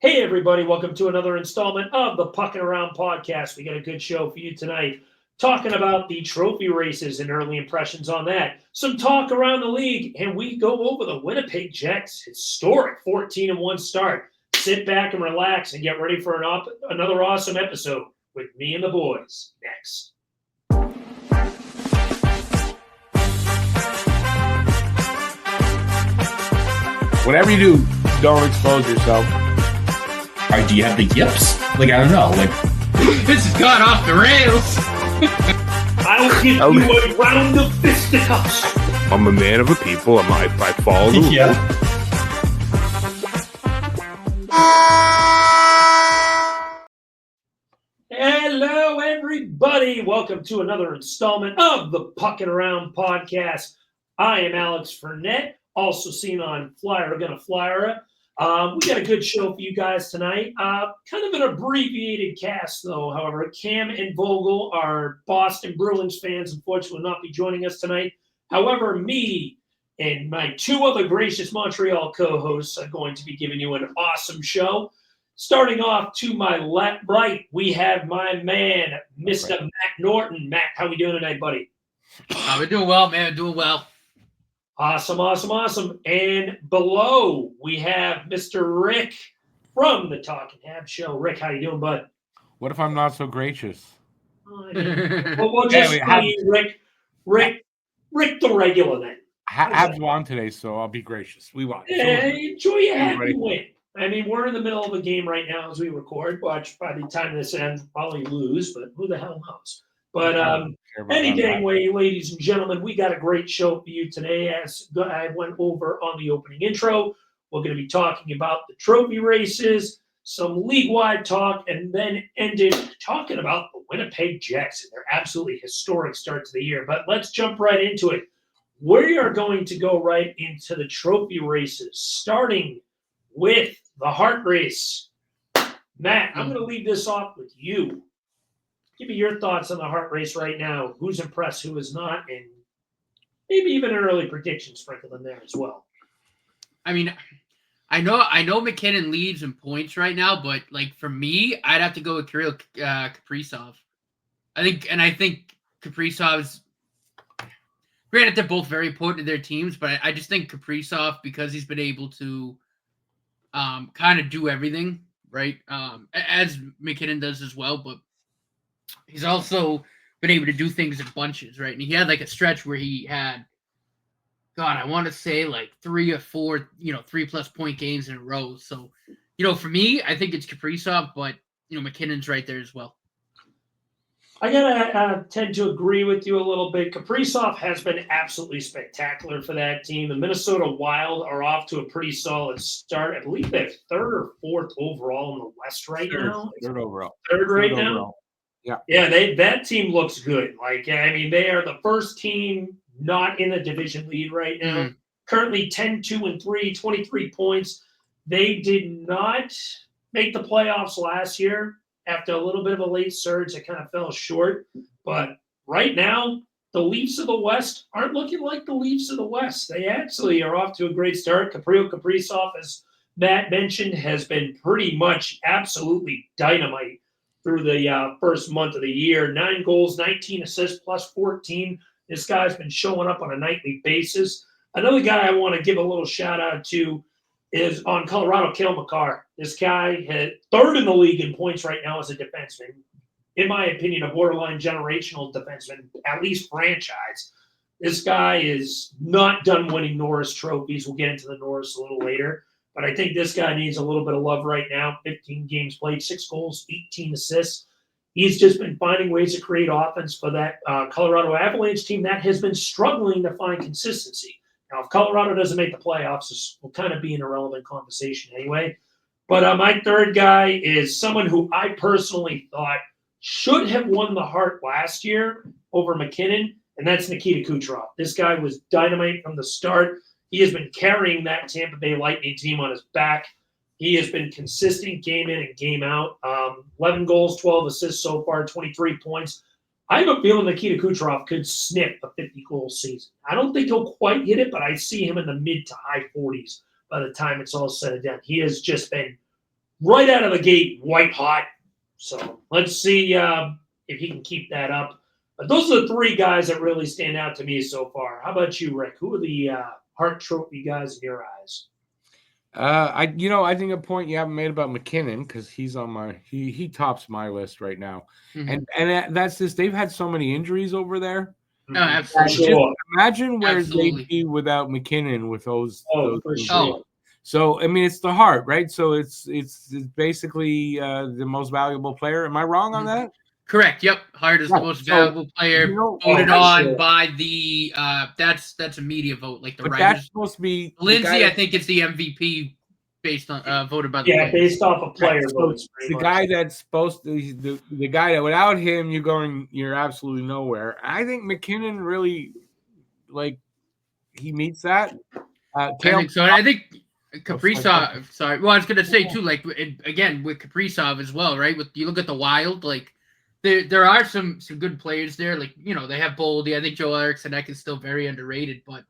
Hey, everybody. Welcome to another installment of the Pucking Around podcast. We got a good show for you tonight, talking about the trophy races and early impressions on that. Some talk around the league, and we go over the Winnipeg Jets' historic 14-1 start. Sit back and relax and get ready for another awesome episode with me and the boys next. Whatever you do, don't expose yourself. All right, do you have the yips? Like, I don't know. Like, this has gone off the rails. I'll give you a round of fisticuffs. I'm a man of the people. I follow the rules. yeah. Hello, everybody. Welcome to another installment of the Pucking Around podcast. I am Alex Furnett, also seen on Flyer Gonna Flyer. We got a good show for you guys tonight. Kind of an abbreviated cast, though. However, Cam and Vogel are Boston Bruins fans. Unfortunately, will not be joining us tonight. However, me and my two other gracious Montreal co-hosts are going to be giving you an awesome show. Starting off to my right, we have my man, Mr. Matt Norton. Matt, how we doing tonight, buddy? We're doing well, man. We're doing well. Awesome. And below, we have Mr. Rick from the Talking Habs show. Rick, how you doing, bud? What if I'm not so gracious? We'll just be Rick the regular then. Habs won today, so I'll be gracious. We won. Yeah, enjoy your happy win. I mean, we're in the middle of a game right now as we record. Watch, by the time this ends, probably lose, but who the hell knows? But any dang way, ladies and gentlemen, we got a great show for you today. As I went over on the opening intro, we're going to be talking about the trophy races, some league-wide talk, and then ended talking about the Winnipeg Jets and their absolutely historic start to the year. But let's jump right into it. We are going to go right into the trophy races, starting with the heart race. Matt, I'm going to leave this off with you. Give me your thoughts on the heart race right now. Who's impressed, who is not, and maybe even an early prediction sprinkled in there as well. I mean, I know McKinnon leads in points right now, but like for me, I'd have to go with Kirill Kaprizov. I think Kaprizov's. Granted, they're both very important to their teams, but I just think Kaprizov, because he's been able to kind of do everything, right? As McKinnon does as well, but he's also been able to do things in bunches, right? And he had like a stretch where he had, I want to say like 3 or 4, 3+ point games in a row. So, for me, I think it's Kaprizov, but, McKinnon's right there as well. I gotta tend to agree with you a little bit. Kaprizov has been absolutely spectacular for that team. The Minnesota Wild are off to a pretty solid start. I believe they're 3rd or 4th overall in the West right now. Third overall. Third right now? Yeah, that team looks good. They are the first team not in the division lead right now. Mm-hmm. Currently 10-2-3, 23 points. They did not make the playoffs last year after a little bit of a late surge that kind of fell short. But right now, the Leafs of the West aren't looking like the Leafs of the West. They actually are off to a great start. Kaprizov, as Matt mentioned, has been pretty much absolutely dynamite through the first month of the year. 9 goals, 19 assists, plus 14. This guy's been showing up on a nightly basis. Another guy I want to give a little shout-out to is on Colorado, Cale Makar. This guy had 3rd in the league in points right now as a defenseman. In my opinion, a borderline generational defenseman, at least franchise. This guy is not done winning Norris trophies. We'll get into the Norris a little later. But I think this guy needs a little bit of love right now. 15 games played, 6 goals, 18 assists. He's just been finding ways to create offense for that Colorado Avalanche team that has been struggling to find consistency. Now, if Colorado doesn't make the playoffs, this will kind of be an irrelevant conversation anyway. But my third guy is someone who I personally thought should have won the Hart last year over McKinnon, and that's Nikita Kucherov. This guy was dynamite from the start. He has been carrying that Tampa Bay Lightning team on his back. He has been consistent game in and game out. 11 goals, 12 assists so far, 23 points. I have a feeling Nikita Kucherov could snip a 50-goal season. I don't think he'll quite hit it, but I see him in the mid to high 40s by the time it's all said and done. He has just been right out of the gate, white hot. So let's see if he can keep that up. But those are the three guys that really stand out to me so far. How about you, Rick? Who are the Hart Trophy guys in your eyes? I think a point you haven't made about McKinnon, because he's on my he tops my list right now, and that's just they've had so many injuries over there. No, absolutely. Just imagine where they'd be without McKinnon with those. For sure. So I mean, it's the Hart, right? So it's basically the most valuable player. Am I wrong on that? Correct. Yep. Hart is the most valuable player, voted on by the that's a media vote, like the writers. That's supposed to be Lindsay. I think it's the MVP based on voted by the players. Based off of player votes. The guy that's supposed to the guy that without him you're absolutely nowhere. I think McKinnon really he meets that. I think so. And I think Kaprizov. Sorry. Well, I was gonna say too. Again with Kaprizov as well, right? You look at the Wild, there are some good players there. They have Boldy. I think Joe Eriksson is still very underrated. But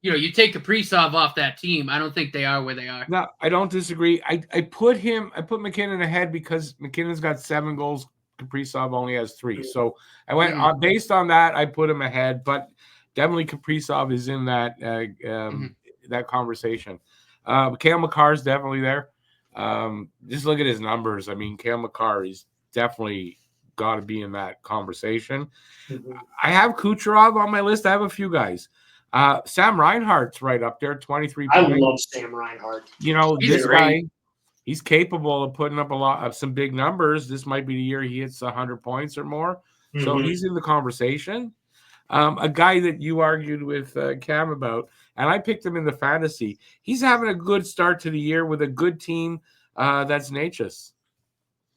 you take Kaprizov off that team, I don't think they are where they are. No, I don't disagree. I put McKinnon ahead because McKinnon's got 7 goals. Kaprizov only has 3. So I went based on that. I put him ahead, but definitely Kaprizov is in that that conversation. Cale Makar's definitely there. Just look at his numbers. I mean, Cale Makar is definitely got to be in that conversation. I have Kucherov on my list. I have a few guys. Sam Reinhart's right up there, 23 points. I love Sam Reinhart. This guy, he's capable of putting up some big numbers. This might be the year he hits 100 points or more. So he's in the conversation. A guy that you argued with Cam about, and I picked him in the fantasy. He's having a good start to the year with a good team. That's Necas.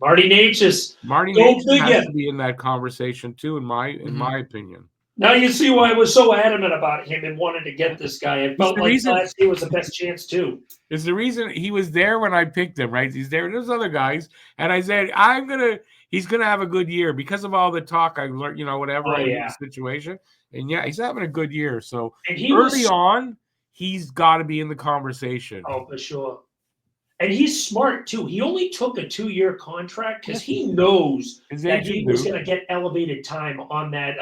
Marty Necas. Has to be in that conversation too, in my opinion. Now you see why I was so adamant about him and wanted to get this guy. It felt like last year was the best chance too. It's the reason he was there when I picked him, right? He's there. There's other guys, and I said he's gonna have a good year because of all the talk I learned, the situation. And he's having a good year. So early on, he's got to be in the conversation. Oh, for sure. And he's smart too. He only took a 2-year contract because he knows that he was going to get elevated time on that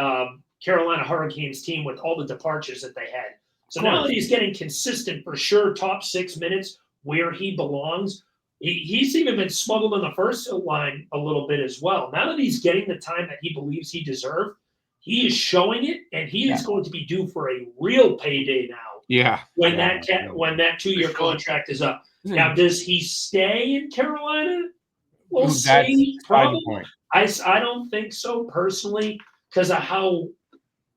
Carolina Hurricanes team with all the departures that they had. So now that he's getting consistent for sure, top 6 minutes where he belongs, he's even been smuggled in the first line a little bit as well. Now that he's getting the time that he believes he deserved, he is showing it, and he is going to be due for a real payday now. Yeah. When that 2-year contract is up. Now, does he stay in Carolina? We'll see. Probably. I don't think so personally because of how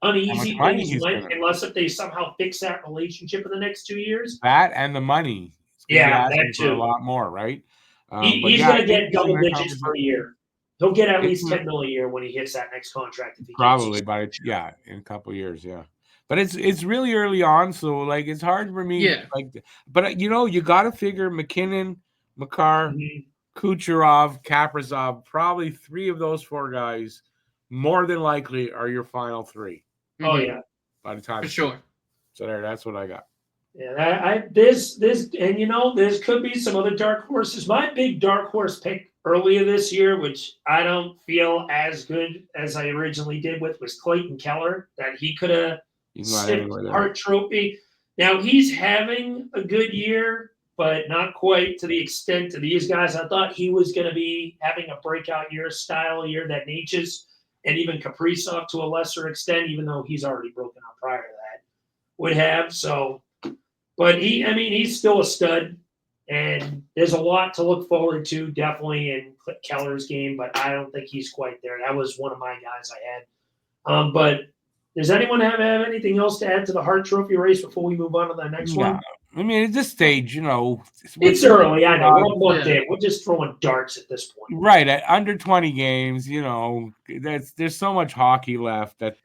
uneasy things went, unless if they somehow fix that relationship in the next 2 years. That and the money. That too. A lot more, right? He's going to get double digits per year. He'll get at least $10 million a year when he hits that next contract. If he probably in a couple of years, But it's really early on, so it's hard for me. But you got to figure McKinnon, Makar, Kucherov, Kaprizov, probably 3 of those 4 guys, more than likely are your final 3. Oh yeah, by the time for sure. So that's what I got. Yeah, this and there could be some other dark horses. My big dark horse pick earlier this year, which I don't feel as good as I originally did with, was Clayton Keller. That he could have sipped Hart Trophy. Now he's having a good year, but not quite to the extent of these guys. I thought he was going to be having a breakout year, style year that Necas and even Kaprizov to a lesser extent, even though he's already broken out prior to that, would have. So, but he's still a stud. And there's a lot to look forward to, definitely, in Keller's game, but I don't think he's quite there. That was one of my guys I had. But does anyone have anything else to add to the Hart Trophy race before we move on to the next one? I mean, at this stage, it's early. I know. We're just throwing darts at this point. Right. At under 20 games, there's so much hockey left that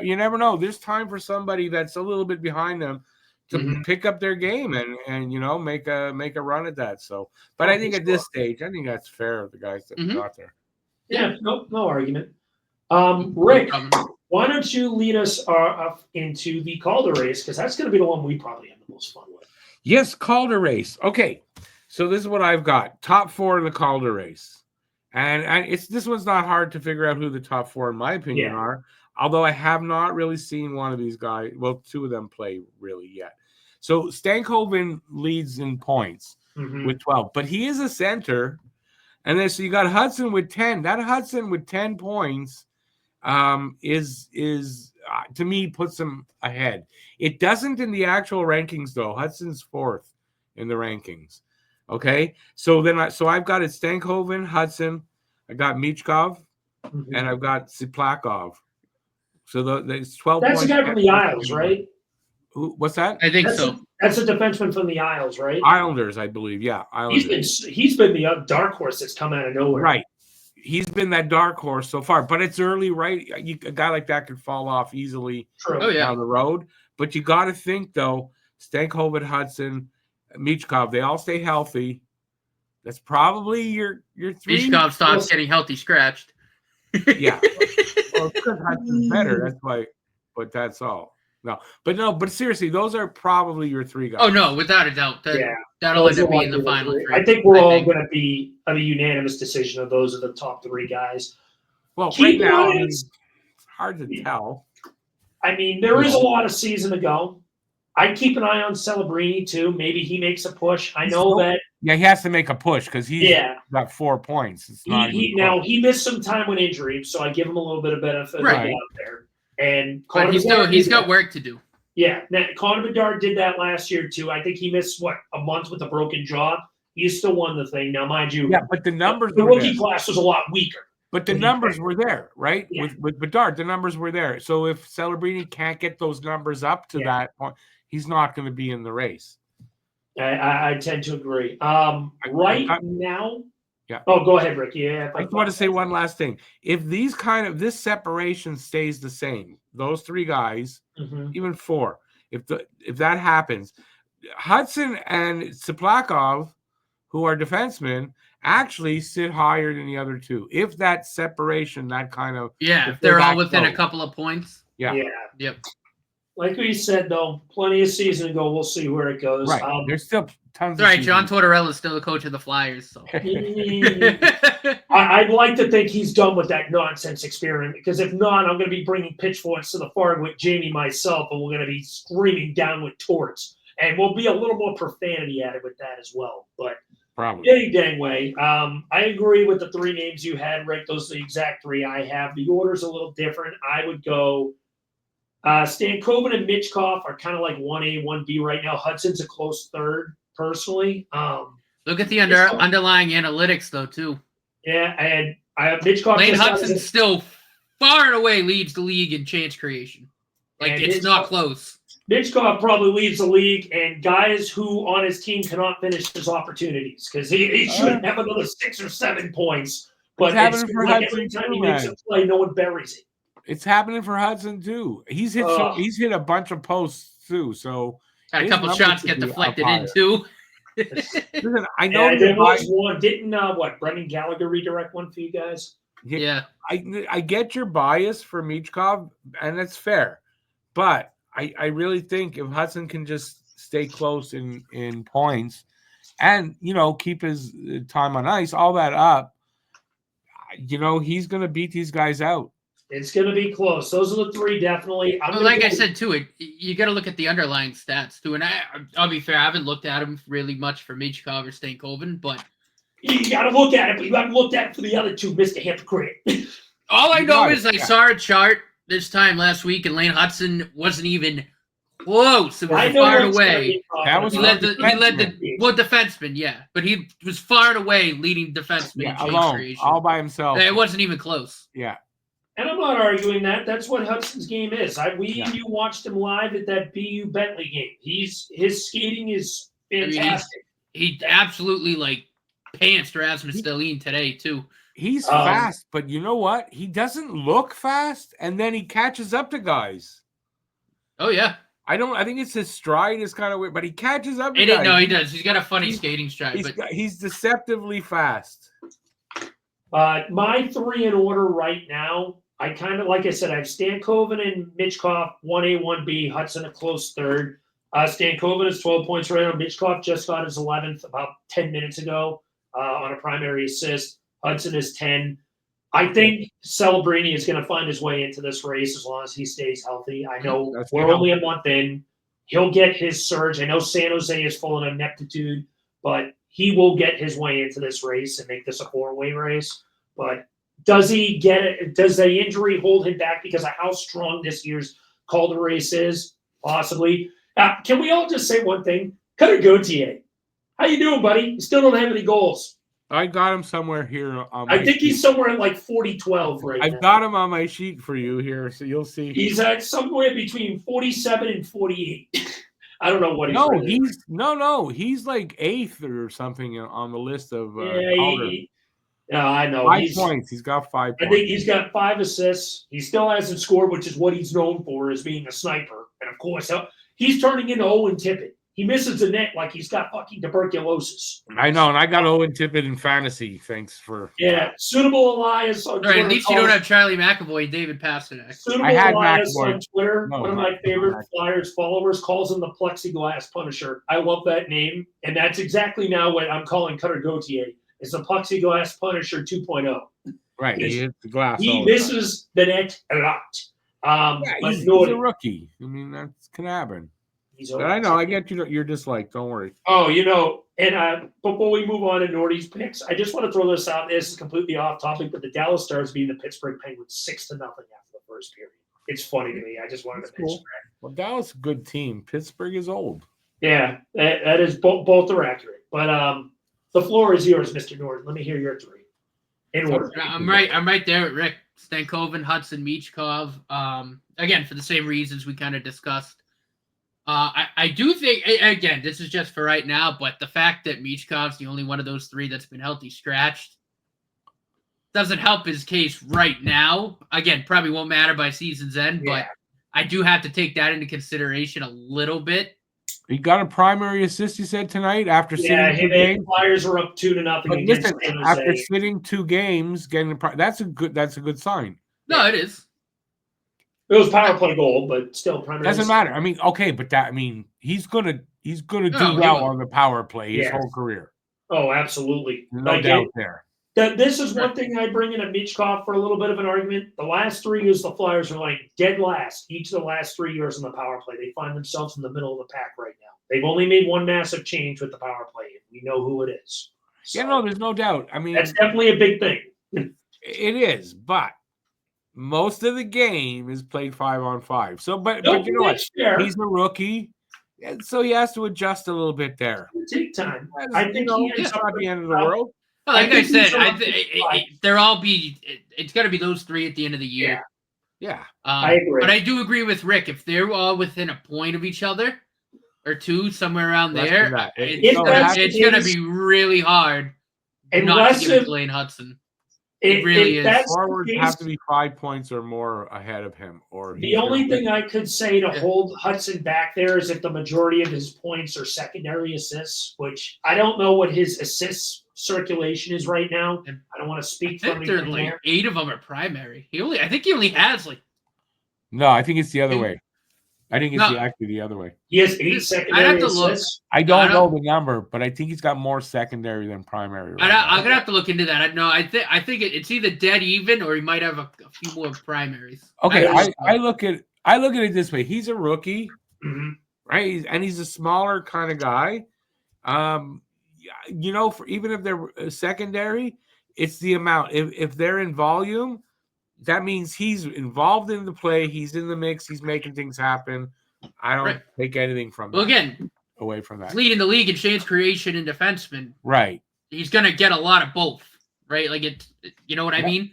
you never know. There's time for somebody that's a little bit behind them to pick up their game and make a run at that. So, but I think at this stage, I think that's fair of the guys that got there. Yeah, no argument. Rick, why don't you lead us up into the Calder race, because that's going to be the one we probably have the most fun with. Yes, Calder race. Okay, So this is what I've got. Top 4 in the Calder race. And this one's not hard to figure out who the top 4, in my opinion, are. Although I have not really seen one of these guys. Well, 2 of them play really yet. So Stankoven leads in points with 12. But he is a center. And then so you got Hudson with 10. That Hudson with 10 points is to me puts him ahead. It doesn't in the actual rankings, though. Hudson's 4th in the rankings. Okay, so then I've got it Stankoven, Hudson, I got Michkov, and I've got Siplakov. So there's 12 That's points. a guy from the Isles, right? What's that? I think so. That's a defenseman from the Isles, right? Islanders, I believe. Yeah, Islanders. He's been the dark horse that's come out of nowhere. Right. He's been that dark horse so far, but it's early, right? A guy like that could fall off easily down the road. But you got to think, though, Stankoven, Hudson, Michkov, they all stay healthy. That's probably your 3. Michkov stops getting healthy scratched. Yeah. Well, because Hudson's better. That's why. But that's all. But seriously, those are probably your 3 guys. Oh, no, without a doubt. That'll end up being the final 3. I think we're all going to be a unanimous decision of those are the top 3 guys. Well, right now, it's hard to tell. I mean, there is a lot of season to go. I'd keep an eye on Celebrini, too. Maybe he makes a push. I know that. Yeah, he has to make a push because he's got 4 points. It's not he missed some time with injury, so I give him a little bit of benefit out there. And but he's got work to do. Yeah, Connor Bedard did that last year, too. I think he missed, a month with a broken jaw. He still won the thing. Now, mind you, but the numbers the rookie class was a lot weaker. But the numbers were there, right? Yeah. With Bedard, the numbers were there. So if Celebrini can't get those numbers up to that point, he's not going to be in the race. I tend to agree. Now. Yeah. Oh, go ahead, Rick. Yeah. I just want to say one last thing. If this separation stays the same, those 3 guys, even 4, if that happens, Hudson and Siplakov, who are defensemen, actually sit higher than the other 2. If that separation, that kind of if they're all within a couple of points. Yeah. Yep. Like we said, though, plenty of season to go. We'll see where it goes. Right. There's still tons. Right. John Tortorella is still the coach of the Flyers. So I'd like to think he's done with that nonsense experiment, because if not, I'm going to be bringing pitchforks to the farm with Jamey myself, and we're going to be screaming down with torts, and we'll be a little more profanity added with that as well. But probably any dang way. I agree with the 3 names you had, Rick. Those are the exact 3 I have. The order's a little different. I would go. Stankoven and Michkov are kind of like 1A, 1B right now. Hudson's a close 3rd, personally. Look at the underlying analytics, though, too. Yeah, and I have Michkov. Lane Hudson still far and away leads the league in chance creation. It's not close. Michkov probably leads the league, and guys who on his team cannot finish his opportunities, because he should have another 6 or 7 points. But it's like every time he makes a play, no one buries it. It's happening for Hudson too. He's hit a bunch of posts too. So got a couple shots get deflected in too. Listen, I know there was one. Didn't Brendan Gallagher redirect one for you guys? Yeah. I get your bias for Michkov, and that's fair. But I really think if Hudson can just stay close in points and keep his time on ice, all that up, he's gonna beat these guys out. It's going to be close. Those are the 3, definitely. I said, too, you got to look at the underlying stats, too. And I'll be fair, I haven't looked at them really much for Michkov or Stankoven, but... You got to look at it, but you haven't looked at it for the other 2, Mr. Hypocrite. All I know is I saw a chart this time last week, and Lane Hudson wasn't even close. It was far away. He led the defenseman, but he was far and away leading defenseman in alone, creation. all by himself. It wasn't even close. Yeah. And I'm not arguing that. That's what Hudson's game is. You watched him live at that BU Bentley game. His skating is fantastic. He absolutely pantsed Rasmus Dahlin today too. He's fast, but you know what? He doesn't look fast, and then he catches up to guys. Oh yeah. I think it's his stride is kind of weird, but he catches up to guys. No, he does. He's got a funny skating stride. He's deceptively fast. My 3 in order right now. I kind of, like I said, I have Stankoven and Michkov, 1A, 1B, Hudson a close 3rd. Stankoven is 12 points right now. Michkov just got his 11th about 10 minutes ago on a primary assist. Hudson is 10. I think Celebrini is going to find his way into this race as long as he stays healthy. I know we're only a month in. He'll get his surge. I know San Jose is full of ineptitude, but he will get his way into this race and make this a 4-way race. But does he get it? Does the injury hold him back because of how strong this year's Calder race is? Possibly. Can we all just say one thing? Cutter Gauthier. How you doing, buddy? You still don't have any goals. I got him somewhere here. I think he's somewhere at like 40-12 right now. I've got him on my sheet for you here, so you'll see. He's at somewhere between 47 and 48. I don't know what he's. He's like 8th or something on the list of. Yeah, I know. 5 points. He's got 5 points. I think he's got 5 assists. He still hasn't scored, which is what he's known for, as being a sniper. And of course, he's turning into Owen Tippett. He misses the net like he's got fucking tuberculosis. I know, and I got Owen Tippett in fantasy. Thanks for Suitable Elias on Twitter. At least you don't have Charlie McAvoy, David Pasternak. Suitable Elias on Twitter. One of my favorite Flyers followers calls him the plexiglass Punisher. I love that name, and that's exactly now what I'm calling Cutter Gauthier. It's the plexiglass Punisher 2.0. Right, he hits the glass. He misses the net a lot. He's a rookie. I mean, that can happen. But I know, I get your dislike. Don't worry. Oh, and before we move on to Nordy's picks, I just want to throw this out. This is completely off topic, but the Dallas Stars beating the Pittsburgh Penguins 6-0 after the first period. It's funny to me. I just wanted to mention that. Well, Dallas is a good team. Pittsburgh is old. Yeah, that is both are accurate. But the floor is yours, Mr. Nord. Let me hear your 3. In order. I'm right there with Rick. Stankoven, Hudson, Michkov. Again, for the same reasons we kind of discussed. I do think, again, this is just for right now, but the fact that Michkov's the only one of those 3 that's been healthy scratched doesn't help his case right now. Again, probably won't matter by season's end, but I do have to take that into consideration a little bit. He got a primary assist, you said, tonight after sitting 2 games. Flyers are up 2-0 against San Jose. After sitting 2 games, getting that's a good sign. No, it is. It was power play goal, but still primary. Doesn't matter. I mean, okay, but he's gonna do well on the power play his whole career. Oh, absolutely. No doubt there. This is one thing I bring in a Michkov for a little bit of an argument. The last 3 years, the Flyers are like dead last. Each of the last 3 years in the power play, they find themselves in the middle of the pack right now. They've only made one massive change with the power play, and we know who it is. So, there's no doubt. I mean, that's definitely a big thing. It is, but most of the game is played 5-on-5. So, but you know what? He's a rookie, and so he has to adjust a little bit there. It'll take time. I think it's not the end of the world. Well, like I said, it's got to be those 3 at the end of the year. Yeah. I agree. But I do agree with Rick. If they're all within a point of each other, or 2, somewhere around there, it's going to be really hard not to give it to Lane Hudson. It really is. Forwards have to be 5 points or more ahead of him. Or the only thing I could say to hold Hudson back there is if the majority of his points are secondary assists, which I don't know what his assists circulation is right now. I don't want to speak for him. There's like 8 of them are primary. I think he only has like. No, I think it's the other way. I think it's actually the other way. He has 8 secondary assists. I don't know the number, but I think he's got more secondary than primary. I'm gonna have to look into that. I think it's either dead even or he might have a few more primaries. Okay, I look at it this way. He's a rookie, right? And he's a smaller kind of guy. For even if they're secondary, it's the amount. If they're in volume, that means he's involved in the play. He's in the mix. He's making things happen. I don't take anything from that. Well, again, away from that. Leading the league in chance creation and defenseman. Right. He's going to get a lot of both, right? Like, you know what I mean?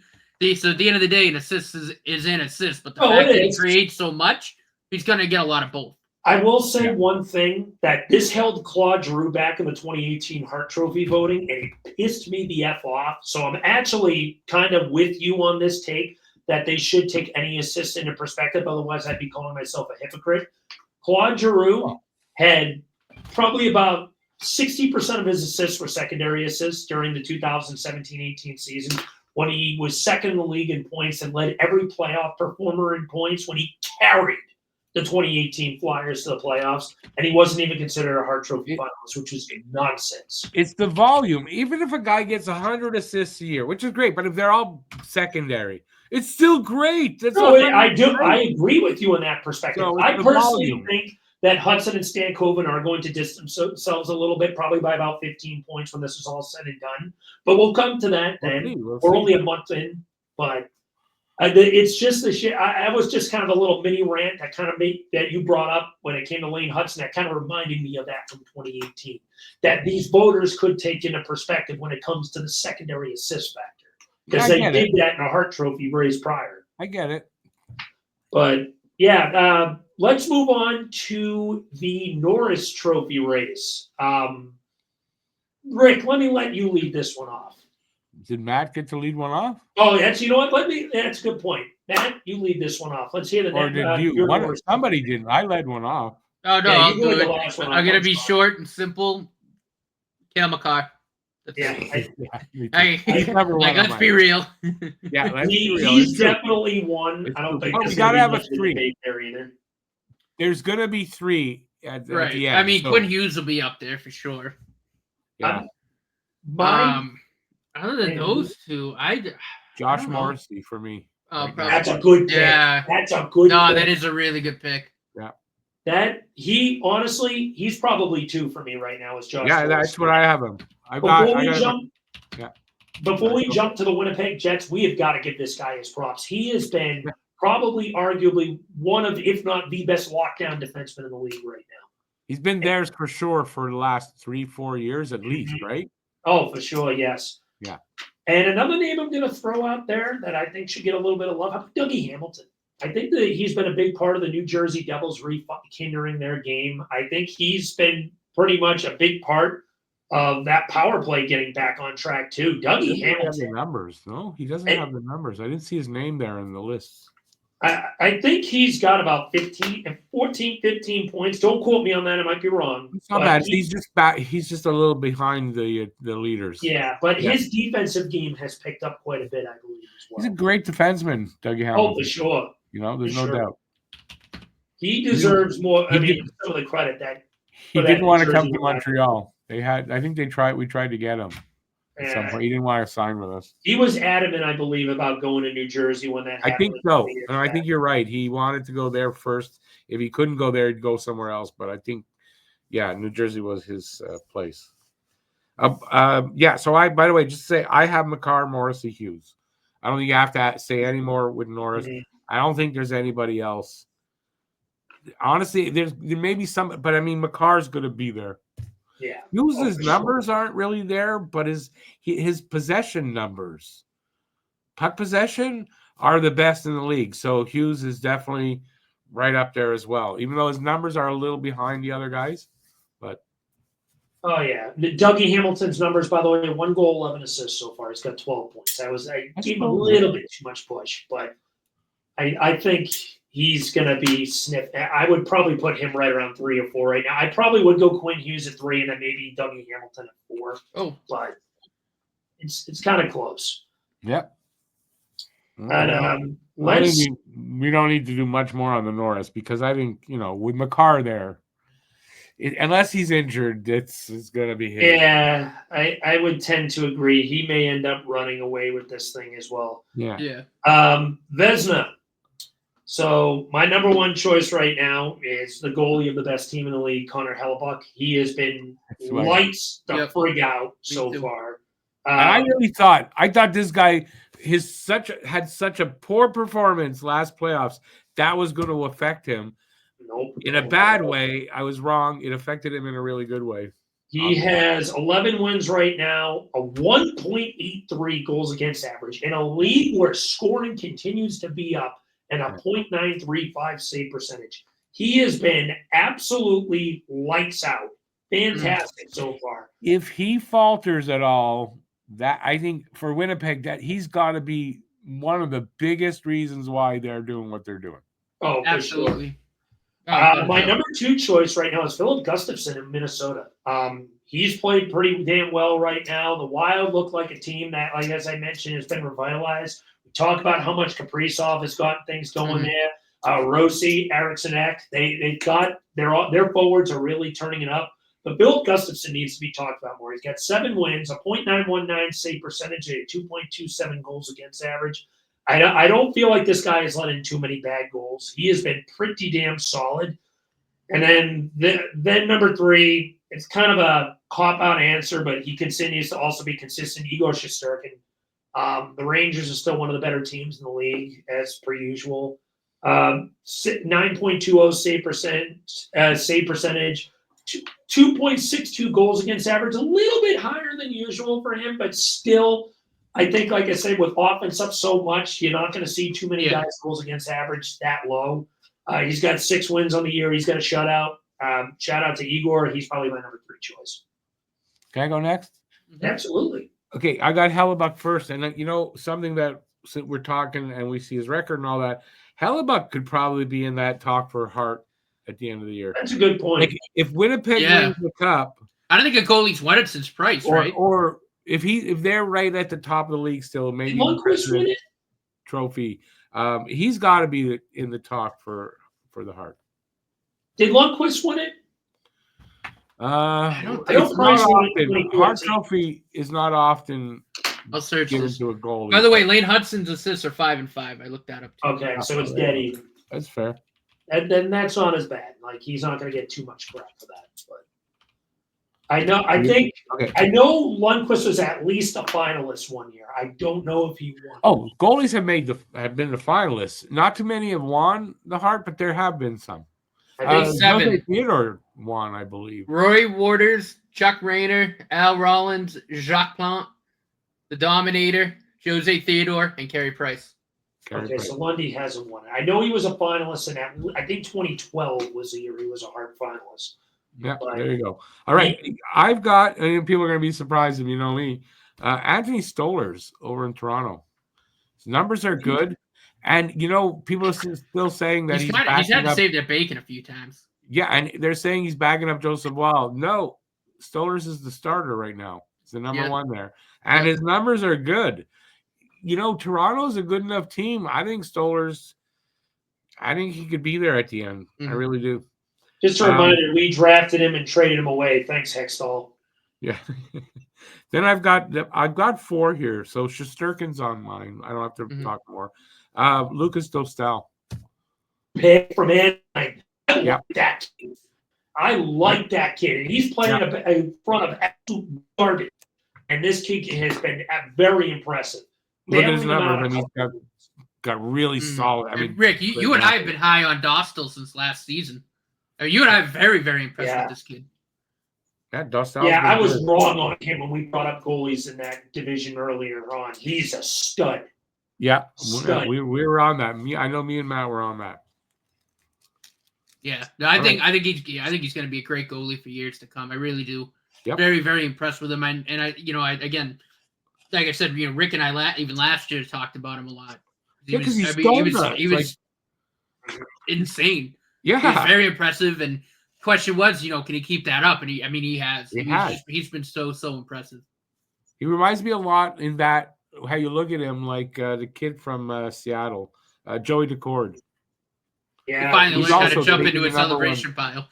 So at the end of the day, an assist is an assist. But the fact that he creates so much, he's going to get a lot of both. I will say one thing, that this held Claude Giroux back in the 2018 Hart Trophy voting, and it pissed me the F off. So I'm actually kind of with you on this take that they should take any assist into perspective. Otherwise, I'd be calling myself a hypocrite. Claude Giroux had probably about 60% of his assists were secondary assists during the 2017-18 season, when he was second in the league in points and led every playoff performer in points when he carried the 2018 Flyers to the playoffs, and he wasn't even considered a Hart Trophy finalist, which was nonsense. It's the volume. Even if a guy gets 100 assists a year, which is great, but if they're all secondary, it's still great. That's I agree with you in that perspective. So I personally think that Hudson and Stankoven are going to distance themselves a little bit, probably by about 15 points when this is all said and done. But we'll come to that then. We're only a month in, but it's just the shit. I was just kind of a little mini rant that you brought up when it came to Lane Hudson. That kind of reminded me of that from 2018. That these voters could take into perspective when it comes to the secondary assist factor, because they did that in a Hart Trophy race prior. I get it. But yeah, let's move on to the Norris Trophy race. Rick, let me let you lead this one off. Did Matt get to lead one off? Oh, you know what? That's a good point. Matt, you lead this one off. Let's hear the Or did you? Somebody didn't. I led one off. Oh, no, I'll do it. I'm going to be short and simple. Cale Makar. Let's be real. Yeah, he's definitely one. I don't think we got to have a three. There's going to be three at the end. I mean, Quinn Hughes will be up there for sure. Yeah. Other than those two, Josh Morrissey for me. That's a good pick. Yeah. That's a good pick. That is a really good pick. Yeah. He's probably two for me right now. Is Josh? Yeah, that's what I have him. Before we jump to the Winnipeg Jets, we have got to give this guy his props. He has been probably, arguably, one of, if not the best lockdown defenseman in the league right now. He's been theirs for sure for the last 3-4 years at least, right? Oh, for sure, yes. Yeah. And another name I'm going to throw out there that I think should get a little bit of love, how about Dougie Hamilton? I think that he's been a big part of the New Jersey Devils rekindling their game. I think he's been pretty much a big part of that power play getting back on track too. Dougie Hamilton. Have the numbers, no? He doesn't have the numbers. I didn't see his name there in the list. I think he's got about 15 points. Don't quote me on that. I might be wrong. It's not bad. He's just back. He's just a little behind the leaders. Yeah, but his defensive game has picked up quite a bit, I believe, as well. He's a great defenseman, Dougie Hamilton. Oh, for sure. There's no doubt. He deserves more. Some of the credit that he didn't want to come to Montreal. I think we tried to get him. At some point. He didn't want to sign with us. He was adamant, I believe, about going to New Jersey when that happened. I think so. And I think you're right. He wanted to go there first. If he couldn't go there, he'd go somewhere else. But I think, New Jersey was his place. So by the way, just say I have Makar, Morrissey, Hughes. I don't think you have to say any more with Norris. Mm-hmm. I don't think there's anybody else. Honestly, there may be some, but I mean, Makar's going to be there. Yeah. Hughes' numbers aren't really there, but his possession numbers, puck possession, are the best in the league. So Hughes is definitely right up there as well, even though his numbers are a little behind the other guys. But Dougie Hamilton's numbers, by the way, 1 goal, 11 assists so far. He's got 12 points. I gave him a little bit too much push, but I think he's going to be sniffed. I would probably put him right around 3 or 4 right now. I probably would go Quinn Hughes at 3 and then maybe Dougie Hamilton at 4. Oh, but it's kind of close. Yep. And we don't need to do much more on the Norris because I think with Makar there, unless he's injured, it's going to be him. Yeah, I would tend to agree. He may end up running away with this thing as well. Yeah. Vezina. So my number one choice right now is the goalie of the best team in the league, Connor Hellebuck. He has been lights the frig out so far. And I thought this guy had such a poor performance last playoffs that was going to affect him. Nope. In a bad way. I was wrong. It affected him in a really good way. He has 11 wins right now, a 1.83 goals against average, in a league where scoring continues to be up, and a .935 save percentage. He has been absolutely lights out. Fantastic so far. If he falters at all, that I think for Winnipeg, that he's got to be one of the biggest reasons why they're doing what they're doing. Oh, absolutely. My number 2 choice right now is Philip Gustafson in Minnesota. He's played pretty damn well right now. The Wild look like a team that, as I mentioned, has been revitalized. We talk about how much Kaprizov has got things going there. Rossi, Eriksson Ek. They've got their forwards are really turning it up. But Bill Gustafsson needs to be talked about more. He's got 7 wins, a .919 save percentage, a 2.27 goals against average. I don't feel like this guy has let in too many bad goals. He has been pretty damn solid. And then number 3, it's kind of a cop-out answer, but he continues to also be consistent. Igor Shesterkin. The Rangers are still one of the better teams in the league, as per usual. 9.20 save percentage, 2.62 goals against average, a little bit higher than usual for him, but still, I think, like I said, with offense up so much, you're not going to see too many guys goals against average that low. He's got 6 wins on the year. He's got a shutout. Shout out to Igor. He's probably my number 3 choice. Can I go next? Absolutely. Okay, I got Hellebuck first, and something that we're talking and we see his record and all that. Hellebuck could probably be in that talk for Hart at the end of the year. That's a good point. Like if Winnipeg wins the cup, I don't think a goalie's won it since Price, right? Or if they're right at the top of the league still, maybe Lundqvist win it? Trophy. He's got to be in the talk for the Hart. Did Lundqvist win it? I don't think think often. Hart Trophy is not often I'll search given this. to a goalie. By the way, Lane Hudson's assists are 5 and 5. I looked that up too. Okay, so it's dead even. That's fair. And then that's not as bad. Like he's not going to get too much crap for that. But I know Lundqvist was at least a finalist one year. I don't know if he won. Oh, goalies have been the finalists. Not too many have won the Hart, but there have been some. I think 7. Theodore won, I believe. Roy Waters, Chuck Rayner, Al Rollins, Jacques Plante, the Dominator, Jose Theodore, and Carey Price. Okay, so Lundy hasn't won it. I know he was a finalist in that. I think 2012 was the year he was a Hart finalist. Yeah, there you go. All right, I've got, and people are going to be surprised if you know me, Anthony Stolarz over in Toronto. His numbers are good. And, people are still saying that he's had to save their bacon a few times. Yeah, and they're saying he's backing up Joseph Wild. No, Stolarz is the starter right now. He's the number 1 there. And his numbers are good. Toronto's a good enough team. I think Stolarz, he could be there at the end. I really do. Just a reminder, we drafted him and traded him away. Thanks, Hextall. Yeah. Then I've got 4 here. So Shesterkin's on mine. I don't have to talk more. Lucas Dostal. Pick from Anaheim. I like that kid. And he's playing in front of absolute garbage. And this kid has been very impressive. Look at his numbers. He's got really solid. I mean, Rick, you and I have been high on Dostal since last season. You and I are very, very impressed with this kid. Yeah, Dostal. Yeah, I was wrong on him when we brought up goalies in that division earlier on. He's a stud. Yeah, we were on that. I know me and Matt were on that. Yeah, no, I think he's going to be a great goalie for years to come. I really do. Yep. Very, very impressed with him. And I again, like I said, Rick and I even last year talked about him a lot. He was insane. Yeah, he was very impressive. And the question was, can he keep that up? And he has. He's been so impressive. He reminds me a lot in that how you look at him, like the kid from Seattle, Joey Decord. Yeah, he finally learned how to jump into a celebration pile.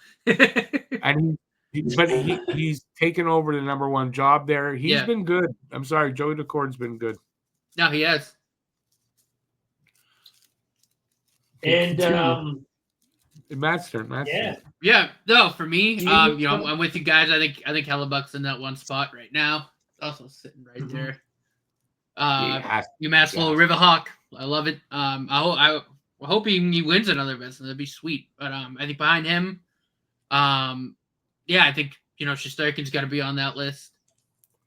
And he's taken over the number 1 job there. He's been good. I'm sorry, Joey Decord's been good. No, he has. And Matt's turn. Yeah. No, for me, I'm with you guys. I think Hellebuck's in that 1 spot right now. Also sitting right there. UMass Lowell Riverhawk. I love it. I hope he wins another Vezina. That'd be sweet. But I think behind him, I think Shesterkin's got to be on that list.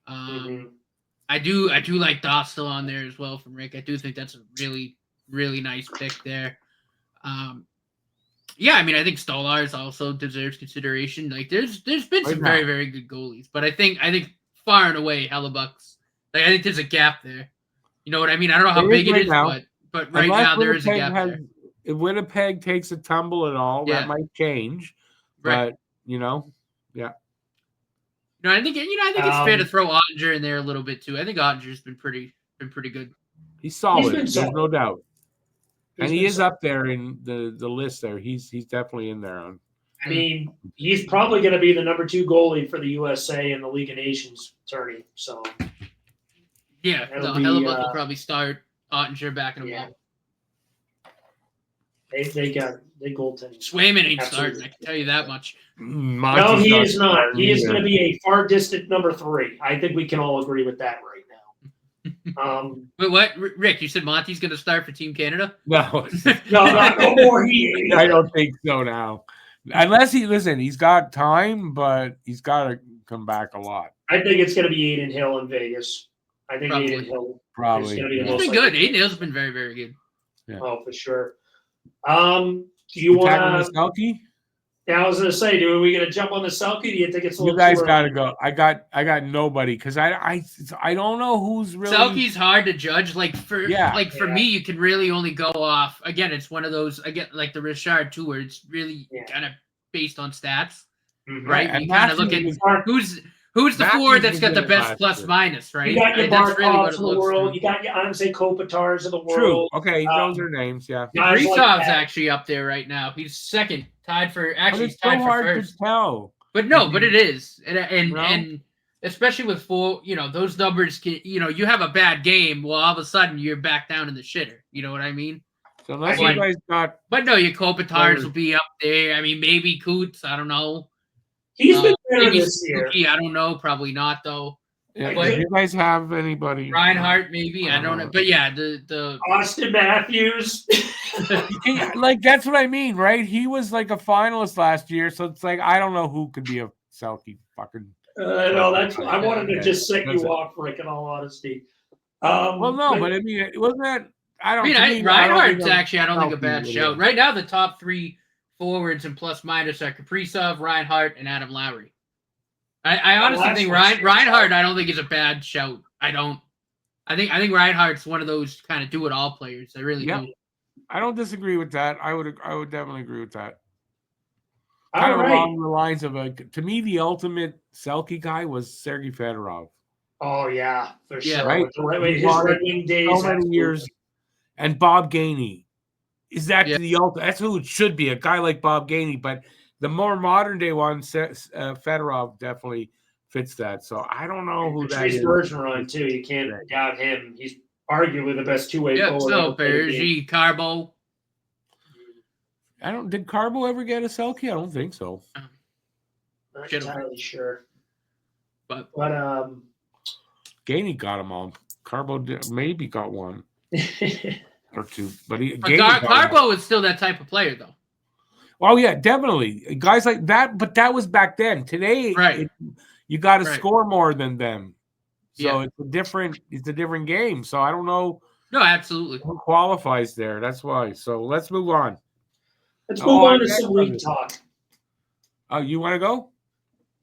I do like Dostal on there as well from Rick. I do think that's a really, really nice pick there. I think Stolarz also deserves consideration. Like there's been some very, very good goalies, but I think far and away Hellebuck's. Like I think there's a gap there. You know what I mean? I don't know how big it is, but right now there is a gap there. If Winnipeg takes a tumble at all, that might change. Right. But I think it's fair to throw Ottinger in there a little bit too. I think Ottinger's been pretty good. He's solid. There's no doubt. And he is up there in the list there. He's definitely in there. I mean, he's probably going to be the number 2 goalie for the USA in the League of Nations tourney. So, yeah, Hellebuck will probably start. Ottinger backing him up. They goaltending. Swayman ain't starting. I can tell you that much. No, he is not. He is going to be a far distant number 3. I think we can all agree with that right now. Wait, what, Rick? You said Monty's going to start for Team Canada? No, no more. I don't think so now. Unless he's got time, but he's got to come back a lot. I think it's going to be Adin Hill in Vegas. I think Adin Hill probably. He's been good. Adin Hill's been very, very good. Yeah. Oh, for sure. Do you want to Selke? Yeah, I was going to say, are we going to jump on the Selke? Do you think it's a little? You guys got to go. I got nobody because I don't know who's really. Selke's hard to judge. For me, you can really only go off. Again, it's one of those like the Richard too, where it's really kind of based on stats, right? And you kind of look at who's the forward that's got the best plus minus, right? You got your that's really of the world. You got your Anze Kopitars of the world. True. Okay, those are names. Yeah. Kaprizov's actually up there right now. He's second, tied for it's tied so for hard first. To tell. But it is, and especially with 4, those numbers can, you have a bad game, well, all of a sudden you're back down in the shitter. You know what I mean? So unless you guys got, but no, your Kopitars will be up there. I mean, maybe Coots. I don't know. He's been better this year. I don't know. Probably not though. Yeah, do you guys have anybody? Reinhardt, maybe. I don't know. But yeah, the Austin Matthews. That's what I mean, right? He was like a finalist last year, so it's like I don't know who could be a Selke fucking. No, that's. I wanted to just set you off, Rick. In all honesty. Well, no, but I mean, it wasn't that. Reinhardt's actually, I don't think a bad shout. Right now, the top 3 forwards and plus minus are Kaprizov, Reinhardt, and Adam Lowry. I honestly think Reinhardt. I don't think is a bad shout. I don't. I think Reinhardt's one of those kind of do it all players. I really do. I don't disagree with that. I would definitely agree with that. Kind of along the lines of to me, the ultimate Selke guy was Sergei Fedorov. Oh yeah, for sure. Right? His Red Wing days. So many years. And Bob Gainey. Is that the ultimate? That's who it should be, a guy like Bob Gainey. But the more modern day one, Fedorov definitely fits that. So I don't know who that is. Bergeron too. You can't doubt him. He's arguably the best 2-way forward. So Bergy, Carbo. Did Carbo ever get a Selke? I don't think so. Not entirely sure. But Gainey got them all. Carbo maybe got one. Or 2, but Carbo is still that type of player, though. Oh yeah, definitely guys like that. But that was back then. Today, you got to score more than them. So it's a different game. So I don't know. No, absolutely. Who qualifies there? That's why. So let's move on. Let's move on to some league talk. Oh, you want to go?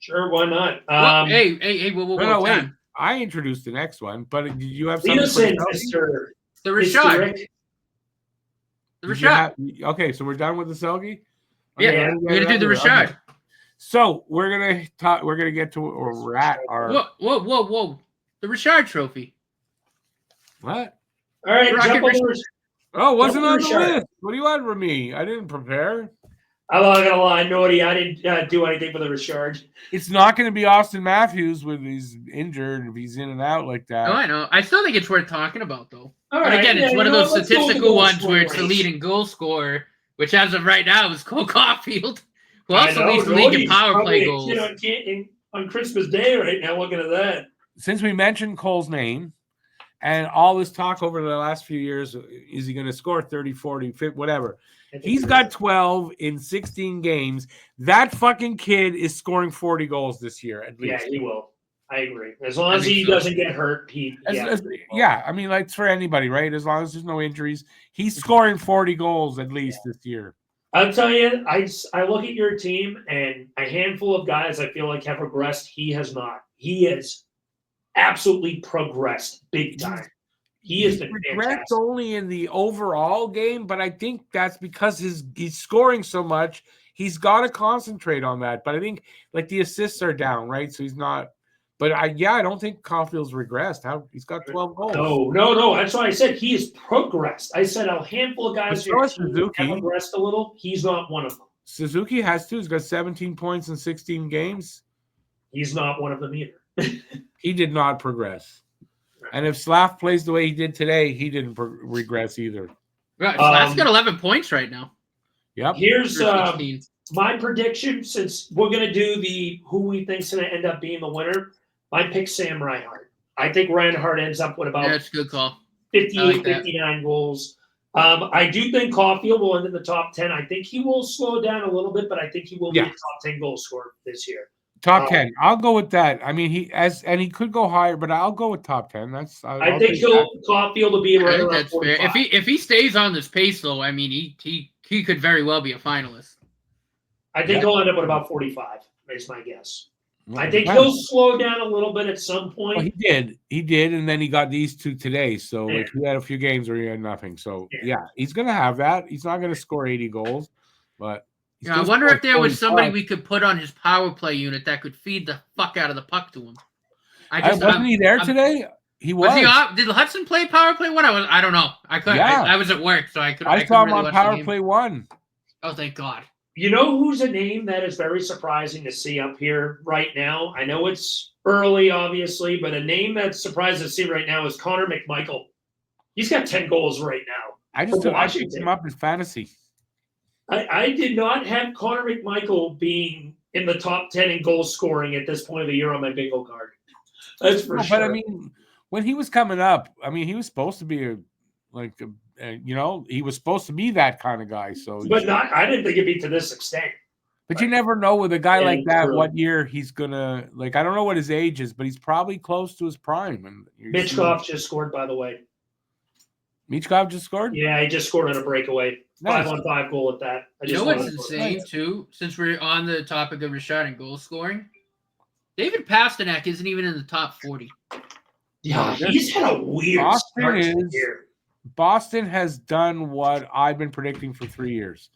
Sure, why not? Hey, whoa, wait. I introduced the next one, but did you have something? Listen, Mr. The Richard. The Richard. Okay, so we're done with the Selke? Okay, we're gonna do the Richard. Okay. So we're gonna talk. We're gonna get to where we're at. Whoa! The Richard Trophy. What? All right, jump over. Oh, wasn't on the list. What do you want from me? I didn't prepare. I'm not gonna lie, Naughty. I didn't do anything for the Richard. It's not going to be Austin Matthews when he's injured if he's in and out like that. Oh, I know. I still think it's worth talking about though. All but again, it's one of those statistical ones where it's the race. leading goal scorer, which as of right now is Cole Caulfield, who also leads the league in power play goals. On Christmas Day right now, looking at that. Since we mentioned Cole's name and all this talk over the last few years, is he going to score 30, 40, 50, whatever? He's got 12 in 16 games. That fucking kid is scoring 40 goals this year at least. Yeah, he will. I agree. As long as he doesn't get hurt, I mean, like for anybody, right? As long as there's no injuries, he's scoring 40 goals at least this year. I'll tell you, I look at your team and a handful of guys I feel like have progressed. He has not. He has absolutely progressed big time. He is regrets only in the overall game, but I think that's because he's scoring so much. He's got to concentrate on that. But I think like the assists are down, right? So he's not But I don't think Caulfield's regressed. He's got 12 goals. No. That's why I said he has progressed. I said a handful of guys who have progressed a little. He's not one of them. Suzuki has too. He's got 17 points in 16 games. He's not one of them either. He did not progress. And if Slav plays the way he did today, he didn't regress either. Right, Slav's got 11 points right now. Yep. Here's my prediction, since we're going to do the who we think's going to end up being the winner. I pick Sam Reinhart. I think Reinhart ends up with about that's a good call. 58, 59 goals. I do think Caulfield will end in the top 10. I think he will slow down a little bit, but I think he will be a top 10 goal scorer this year. Top 10. I'll go with that. I mean, he could go higher, but I'll go with top 10. I think Caulfield will be right around 45. If he stays on this pace, though, I mean, he could very well be a finalist. I think he'll end up with about 45. Is my guess. I think he'll slow down a little bit at some point. Well, he did, and then he got these two today. So he had a few games where he had nothing. So he's going to have that. He's not going to score 80 goals, but I wonder if there was somebody we could put on his power play unit that could feed the fuck out of the puck to him. Wasn't he there today? He was. Did Hudson play power play one? I don't know. I was at work, so I couldn't. I saw him on power play one. Oh, thank God. You know who's a name that is very surprising to see up here right now? I know it's early, obviously, but a name that's surprising to see right now is Connor McMichael. He's got 10 goals right now. I picked him up in fantasy. I did not have Connor McMichael being in the top 10 in goal scoring at this point of the year on my bingo card. That's for sure. But I mean, when he was coming up, I mean, he was supposed to be he was supposed to be that kind of guy. So, but I didn't think it'd be to this extent. But you never know with a guy like that what year he's gonna I don't know what his age is, but he's probably close to his prime. And Michkov just scored, by the way. Michkov just scored? Yeah, he just scored on a breakaway. Nice. 5-on-5 goal at that. You know what's insane too? Since we're on the topic of Rashad and goal scoring, David Pasternak isn't even in the top 40. Yeah, he's had a weird start to the year. Boston has done what I've been predicting for 3 years.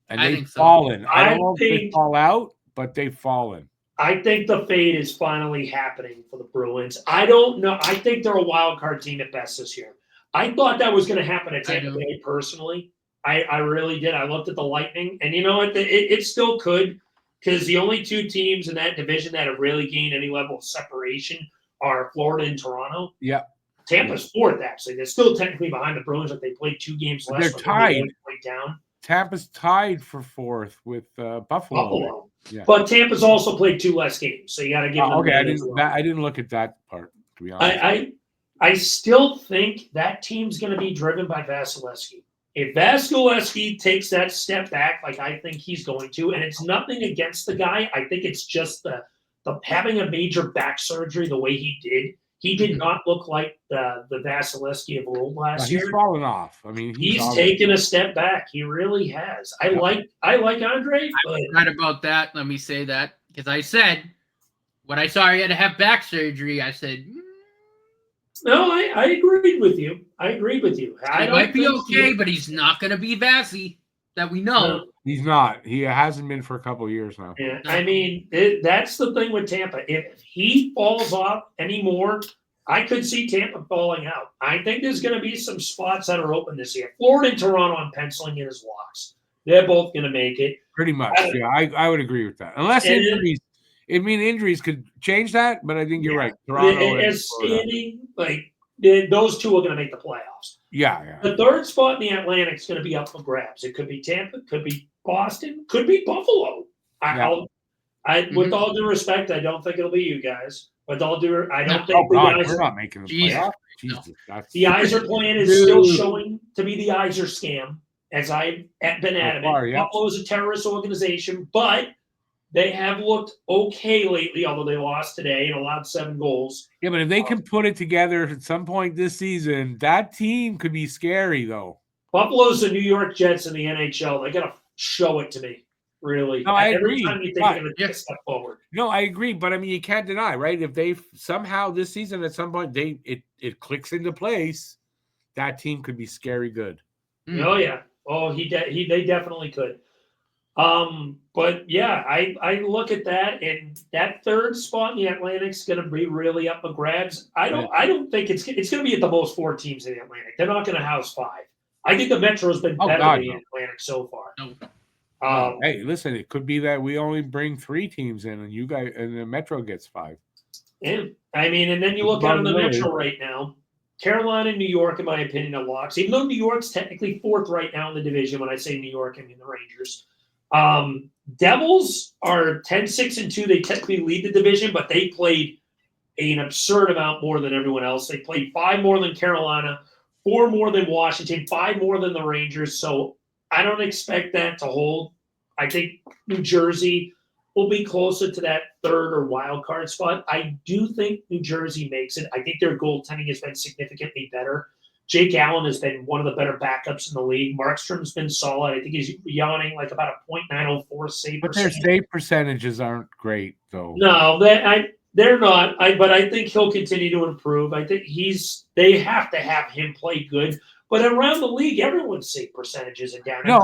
And they've fallen. I don't know if they fall out, but they've fallen. I think the fade is finally happening for the Bruins. I don't know. I think they're a wild card team at best this year. I thought that was going to happen at Tampa Bay personally. I really did. I looked at the Lightning, and you know what? It still could, because the only two teams in that division that have really gained any level of separation are Florida and Toronto. Yeah. Tampa's fourth, actually. They're still technically behind the Bruins, but they played 2 games less. They're tied. Down. Tampa's tied for fourth with Buffalo. Yeah. But Tampa's also played 2 less games, so you got to give them. Okay, I didn't look at that part, to be honest. I still think that team's going to be driven by Vasilevsky. If Vasilevsky takes that step back, like I think he's going to, and it's nothing against the guy, I think it's just the having a major back surgery the way he did. He did not look like the Vasilevsky of old last year. He's fallen off. I mean, he's taken a step back. He really has. I like Andre. But I'm right about that. Let me say that, because I said when I saw he had to have back surgery, I said. No, I agreed with you. He might be okay, but he's not going to be Vasi that we know. No. He's not. He hasn't been for a couple of years now. Yeah, I mean, that's the thing with Tampa. If he falls off anymore, I could see Tampa falling out. I think there's going to be some spots that are open this year. Florida and Toronto, I'm penciling in as locks. They're both going to make it. Pretty much, yeah. I would agree with that. Unless injuries. Injuries could change that, but I think you're right. Toronto those two are going to make the playoffs. Yeah. The third spot in the Atlantic is going to be up for grabs. It could be Tampa, could be Boston, could be Buffalo. With all due respect, I don't think it'll be you guys. With all due, I don't think the guys. We're not making the playoffs. Jesus, the Iser plan is still showing to be the Iser scam, as I've been adamant. Buffalo is a terrorist organization, but they have looked okay lately, although they lost today and allowed 7 goals. Yeah, but if they can put it together at some point this season, that team could be scary, though. Buffalo's the New York Jets in the NHL. They got to show it to me, really. No, I agree. Every time you think they're going to take a step forward. No, I agree, but I mean, you can't deny, right? If they somehow this season at some point it clicks into place, that team could be scary good. Oh yeah. Oh, they definitely could. But yeah, I look at that, and that third spot in the Atlantic's going to be really up for grabs. I don't think it's going to be at the most 4 teams in the Atlantic. They're not going to house 5. I think the Metro's been better than the Atlantic so far. Hey, listen, it could be that we only bring 3 teams in, and you guys and the Metro gets 5. Yeah, I mean, and then you look out of the Metro right now. Carolina and New York, in my opinion, are locks. Even though New York's technically 4th right now in the division. When I say New York, I mean the Rangers. Devils are 10-6-2. They technically lead the division, but they played an absurd amount more than everyone else. They played 5 more than Carolina, 4 more than Washington, 5 more than the Rangers. So I don't expect that to hold. I think New Jersey will be closer to that 3rd or wild card spot. I do think New Jersey makes it. I think their goaltending has been significantly better. Jake Allen has been one of the better backups in the league. Markstrom's been solid. I think he's yawning like about a .904 save percentage. But their save percentages aren't great, though. No, they're not. But I think he'll continue to improve. I think they have to have him play good. But around the league, everyone's save percentages are down. They're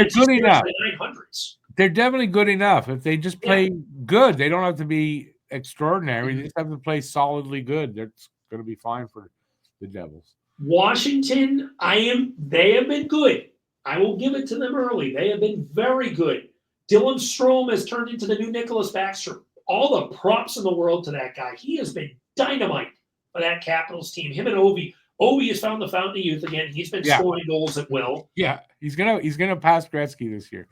good enough. The 900s. They're definitely good enough. If they just play good, they don't have to be extraordinary. They just have to play solidly good. That's going to be fine for the Devils. Washington, they have been good. I will give it to them early. They have been very good. Dylan Strome has turned into the new Nicholas Backstrom. All the props in the world to that guy. He has been dynamite for that Capitals team. Him and Ovi. Ovi has found the fountain of youth again. He's been scoring goals at will. Yeah, he's gonna pass Gretzky this year.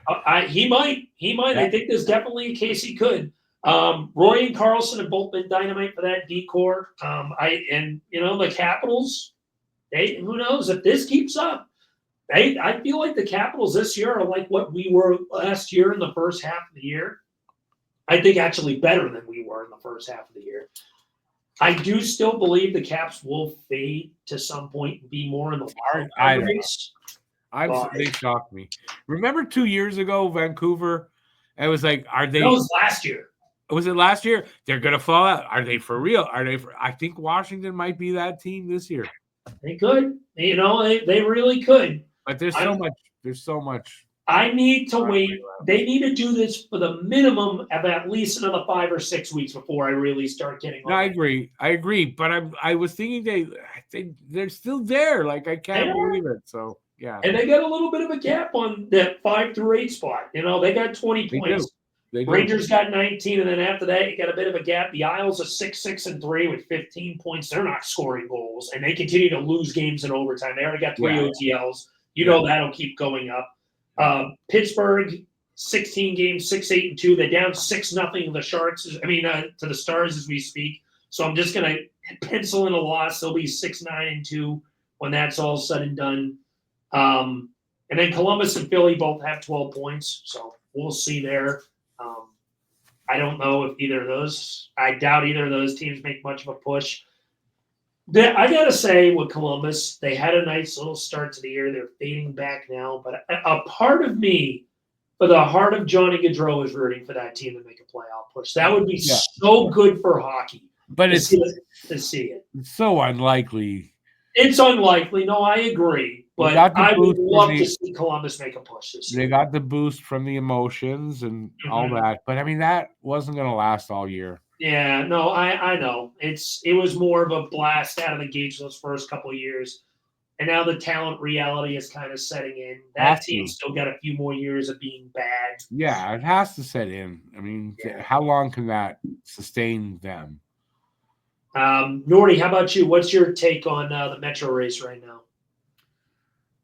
He might. Yeah. I think there's definitely a case he could. Roy and Carlson have both been dynamite for that D-core. The Capitals. Who knows if this keeps up? I feel like the Capitals this year are like what we were last year in the first half of the year. I think actually better than we were in the first half of the year. I do still believe the Caps will fade to some point and be more in the wild race. They shocked me. Remember 2 years ago, Vancouver? It was like, are they? That was last year. Was it last year? They're gonna fall out. Are they for real? I think Washington might be that team this year. They could. They really could. But there's so much. I need to wait. They need to do this for the minimum of at least another 5 or 6 weeks before I really start getting on. I agree. But I was thinking they're still there. Like, I can't believe it. So yeah. And they got a little bit of a gap on that 5 through 8 spot. They got 20 points. Rangers got 19, and then after that, you got a bit of a gap. The Isles are 6-6-3 with 15 points. They're not scoring goals, and they continue to lose games in overtime. They already got 3 OTLs. That'll keep going up. Pittsburgh, 16 games, 6-8-2. They're down 6-0 to the Sharks. To the Stars as we speak. So I'm just gonna pencil in a loss. They'll be 6-9-2 when that's all said and done. And then Columbus and Philly both have 12 points. So we'll see there. I don't know if either of those. I doubt either of those teams make much of a push. I got to say, with Columbus, they had a nice little start to the year. They're fading back now. But a part of me, for the heart of Johnny Gaudreau, is rooting for that team to make a playoff push. That would be so good for hockey. But to see it. It's so unlikely. It's unlikely. No, I agree. But I would love to see Columbus make a push this year. They got the boost from the emotions and all that. But, that wasn't going to last all year. Yeah, no, I know. It was more of a blast out of the gates those first couple of years. And now the talent reality is kind of setting in. That team's still got a few more years of being bad. Yeah, it has to set in. How long can that sustain them? Nordy, how about you? What's your take on the Metro race right now?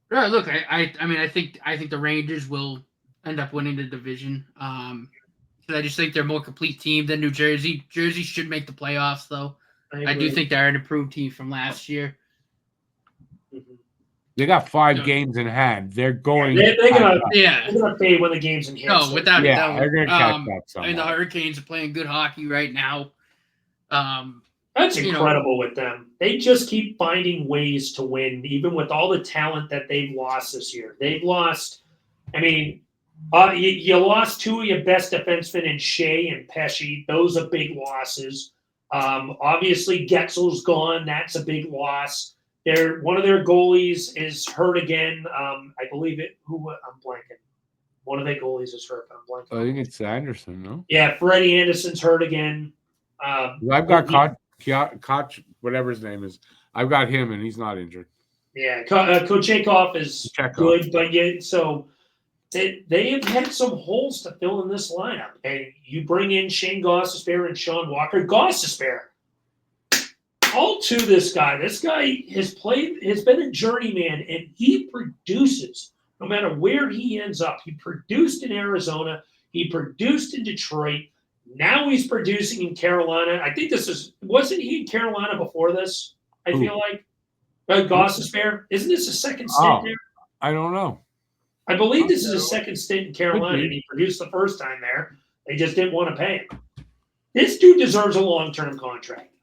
Look, I think the Rangers will end up winning the division. I just think they're a more complete team than New Jersey. Jersey should make the playoffs, though. I do think they're an improved team from last year. They got 5 games in hand. They're going. They're gonna fade when the game's in hand. No, without a doubt. They're gonna catch that somehow. And the Hurricanes are playing good hockey right now. That's incredible with them. They just keep finding ways to win, even with all the talent that they've lost this year. They've lost. You lost 2 of your best defensemen in Shea and Pesce. Those are big losses. Obviously, Getzel's gone. That's a big loss. One of their goalies is hurt again. I believe it. I'm blanking. One of their goalies is hurt. I'm blanking. I think it's Anderson, no? Yeah, Freddie Anderson's hurt again. I've got Koch, whatever his name is. I've got him, and he's not injured. Yeah, Kochetkov is good, but yet so they have had some holes to fill in this lineup. And you bring in Shane Gostisbehere and Sean Walker. Gostisbehere, all to this guy. This guy has been a journeyman, and he produces no matter where he ends up. He produced in Arizona. He produced in Detroit. Now he's producing in Carolina. I think wasn't he in Carolina before this? I feel like. Gostisbehere, isn't this a second stint there? I don't know. I believe this is a second stint in Carolina, and he produced the first time there. They just didn't want to pay him. This dude deserves a long-term contract.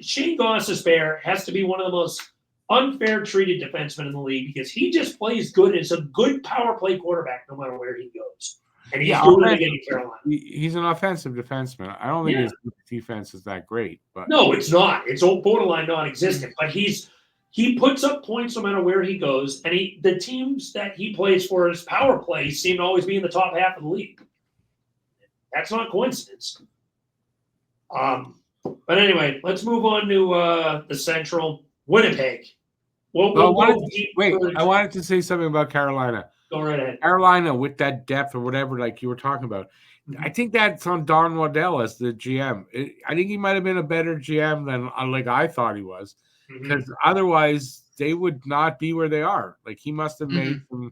Shane Gostisbehere has to be one of the most unfair treated defensemen in the league because he just plays good and is a good power play quarterback no matter where he goes. And he's doing it again in Carolina. He's an offensive defenseman. I don't think his defense is that great. But no, it's not. It's borderline non-existent. But he puts up points no matter where he goes, and the teams that he plays for his power play seem to always be in the top half of the league. That's not coincidence. But anyway, let's move on to the Central. Winnipeg. I wanted to say something about Carolina. Go right ahead. Carolina with that depth or whatever, like you were talking about. I think that's on Don Waddell as the GM. I think he might have been a better GM than like I thought he was, because otherwise they would not be where they are. Like he must have made some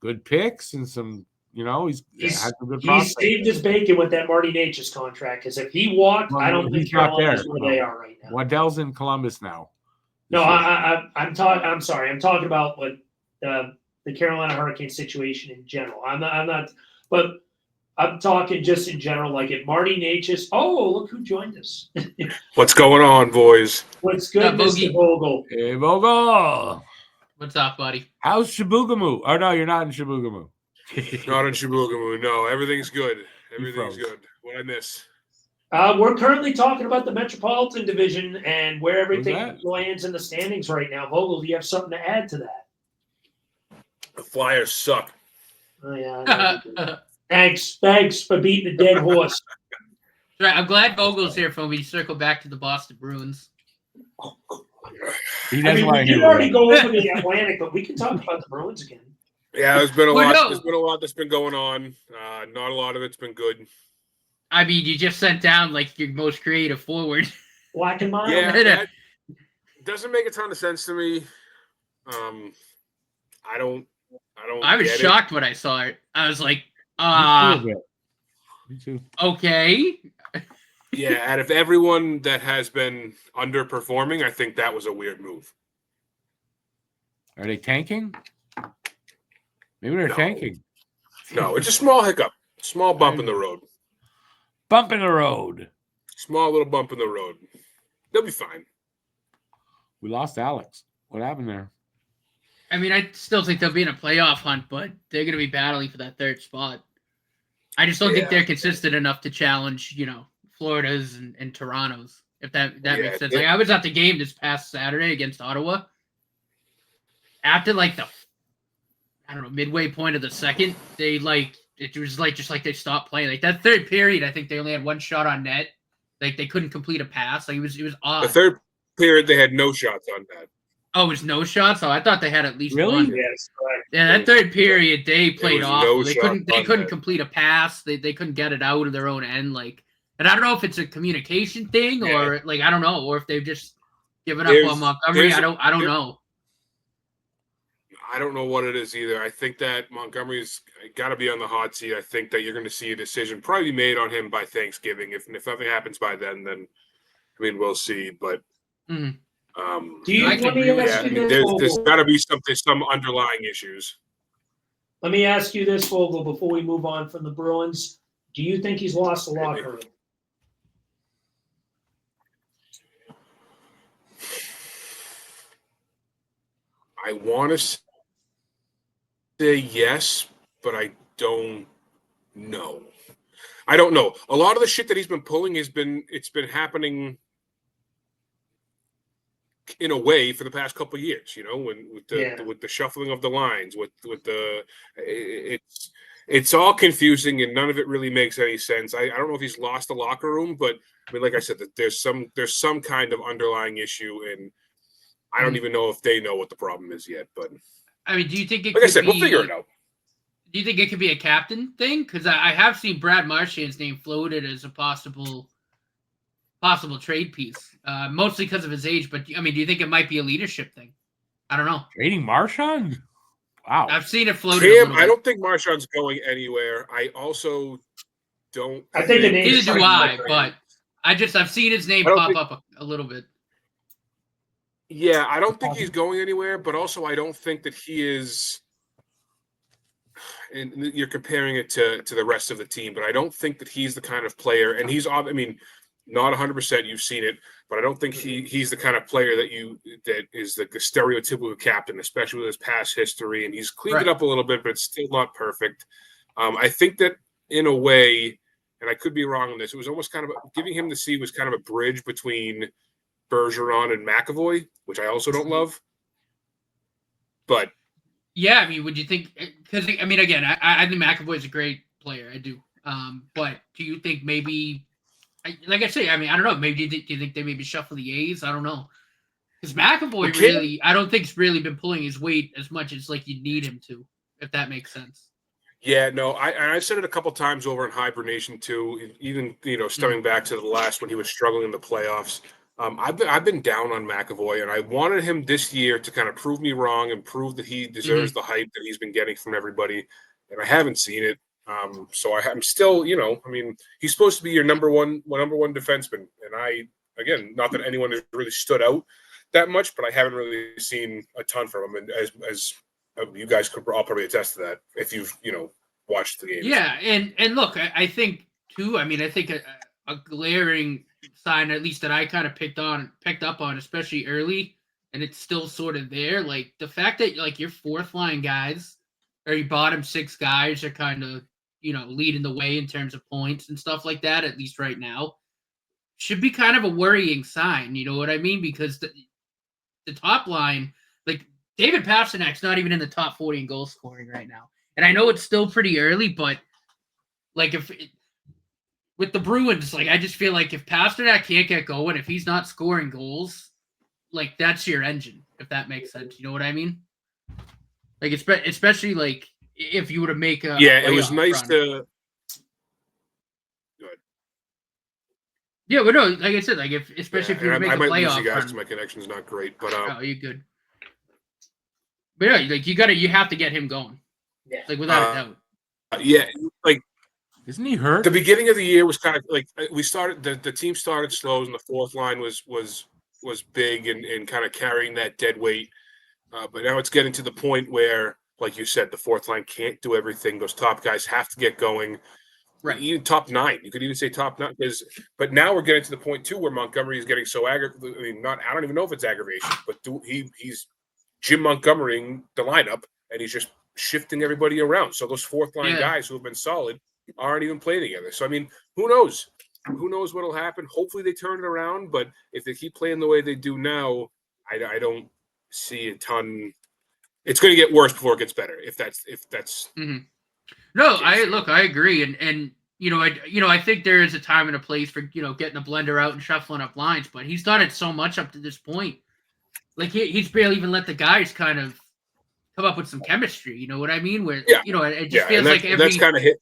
good picks and some, he's had some good prospects. He saved his bacon with that Marty Natchez contract, because if he walked, I don't think Carolina's where they are right now. Waddell's in Columbus now. No, I'm sorry. I'm talking about what the Carolina Hurricane situation in general. I'm not, but I'm talking just in general. Like if Marty Natchez, look who joined us. What's going on, boys? What's good, Mr. Vogel? Hey, Vogel. What's up, buddy? How's Shabugamu? Oh, no, you're not in Shabugamu. Not in Shabugamu. No, everything's good. Everything's good. What I miss? We're currently talking about the Metropolitan Division and where everything lands in the standings right now. Vogel, do you have something to add to that? The Flyers suck. Oh, yeah. Thanks for beating the dead horse. Right, I'm glad Vogel's here for me. Circle back to the Boston Bruins. We did already go over the Atlantic, but we can talk about the Bruins again. Yeah, there's been a lot. No. There's been a lot that's been going on. Not a lot of it's been good. I mean, you just sent down like your most creative forward. Black and mild. Yeah, that doesn't make a ton of sense to me. I don't. I was shocked when I saw it. I was like, Me too. Okay. Yeah, out of everyone that has been underperforming, I think that was a weird move. Are they tanking? Maybe they're tanking. No, it's a small hiccup. Small bump in the road. Bump in the road. Small little bump in the road. They'll be fine. We lost Alex. What happened there? I mean, I still think they'll be in a playoff hunt, but they're going to be battling for that third spot. I just don't think they're consistent enough to challenge, Florida's and Toronto's, if that makes sense. Like I was at the game this past Saturday against Ottawa. After like the, midway point of the second, they it was just like they stopped playing. Like that third period, I think they only had one shot on net. Like they couldn't complete a pass. Like it was odd. The third period, they had no shots on net. Oh, it was no shots? Oh, I thought they had at least really? one. Yes, correct. Yeah, that third period they played awful. They couldn't net. complete a pass. They couldn't get it out of their own end. And I don't know if it's a communication thing or I don't know, or if they've just given up on Montgomery. I don't know. I don't know what it is either. I think that Montgomery's got to be on the hot seat. I think that you're going to see a decision probably made on him by Thanksgiving. If nothing happens by then we'll see. But there's got to be some underlying issues. Let me ask you this, Vogel, before we move on from the Bruins. Do you think he's lost the locker room? I want to say yes, but I don't know. I don't know. A lot of the shit that he's been pulling it's been happening in a way for the past couple of years, with the shuffling of the lines, with the it's all confusing and none of it really makes any sense. I don't know if he's lost the locker room, but I mean, like I said, that there's some kind of underlying issue, and I don't even know if they know what the problem is yet. But I mean, do you think it like could I said, be, we'll figure it out. Do you think it could be a captain thing? Because I have seen Brad Marchand's name floated as a possible trade piece, mostly because of his age. But I mean, do you think it might be a leadership thing? I don't know. Trading Marchand? Wow. I've seen it floated. Cam, I don't think Marchand's going anywhere. I also don't. I think the name's Neither do I, but I've seen his name pop up a little bit. Yeah, I don't think he's going anywhere, but also I don't think that he is. And you're comparing it to the rest of the team, but I don't think that he's the kind of player, and he's, I mean, not 100%. You've seen it, but I don't think he's the kind of player that is the stereotypical captain, especially with his past history. And he's cleaned it up a little bit, but it's still not perfect. I think that in a way, and I could be wrong on this, it was almost kind of giving him the C was kind of a bridge between Bergeron and McAvoy, which I also don't love. But yeah, I mean, would you think? Because I mean, again, I think McAvoy's a great player. I do. But do you think maybe? Like I say, I mean, I don't know. Maybe do you think they maybe shuffle the A's? I don't know. Because McAvoy really, I don't think he's really been pulling his weight as much as like you need him to, if that makes sense. Yeah, no, I said it a couple times over in hibernation too. Even stemming back to the last when he was struggling in the playoffs. I've been down on McAvoy, and I wanted him this year to kind of prove me wrong and prove that he deserves the hype that he's been getting from everybody, and I haven't seen it. So I'm still, I mean, he's supposed to be your number one defenseman, and again, not that anyone has really stood out that much, but I haven't really seen a ton from him, and as you guys could all probably attest to that if you've watched the games. Yeah, and look, I think too. I mean, I think a glaring sign, at least that I kind of picked up on, especially early, and it's still sort of there. Like the fact that like your fourth line guys or your bottom six guys are kind of leading the way in terms of points and stuff like that. At least right now, should be kind of a worrying sign. You know what I mean? Because the top line, like David Pasternak's not even in the top 40 in goal scoring right now, and I know it's still pretty early, but like with the Bruins, like I just feel like if Pasternak can't get going, if he's not scoring goals, like that's your engine, if that makes sense. You know what I mean? Like especially like if you were to make a it was nice to. Good. Yeah, but no, like I said, like especially if you were to make a playoff. I might lose you guys because my connection's not great, but oh, you're good. But yeah, like you have to get him going. Yeah, like without a doubt. Yeah, like. Isn't he hurt? The beginning of the year was kind of like we started. The team started slow, and the fourth line was big and kind of carrying that dead weight. But now it's getting to the point where, like you said, the fourth line can't do everything. Those top guys have to get going. Right. Even top nine, you could even say top nine. But now we're getting to the point too where Montgomery is getting so aggravated. I mean, I don't even know if it's aggravation, but he's Jim Montgomerying the lineup, and he's just shifting everybody around. So those fourth line guys who have been solid aren't even playing together. So I mean, who knows? Who knows what'll happen? Hopefully they turn it around. But if they keep playing the way they do now, I don't see a ton. It's going to get worse before it gets better. If that's. Mm-hmm. No, I agree, and I think there is a time and a place for getting a blender out and shuffling up lines. But he's done it so much up to this point. Like he's barely even let the guys kind of come up with some chemistry, you know what I mean? Where it just feels like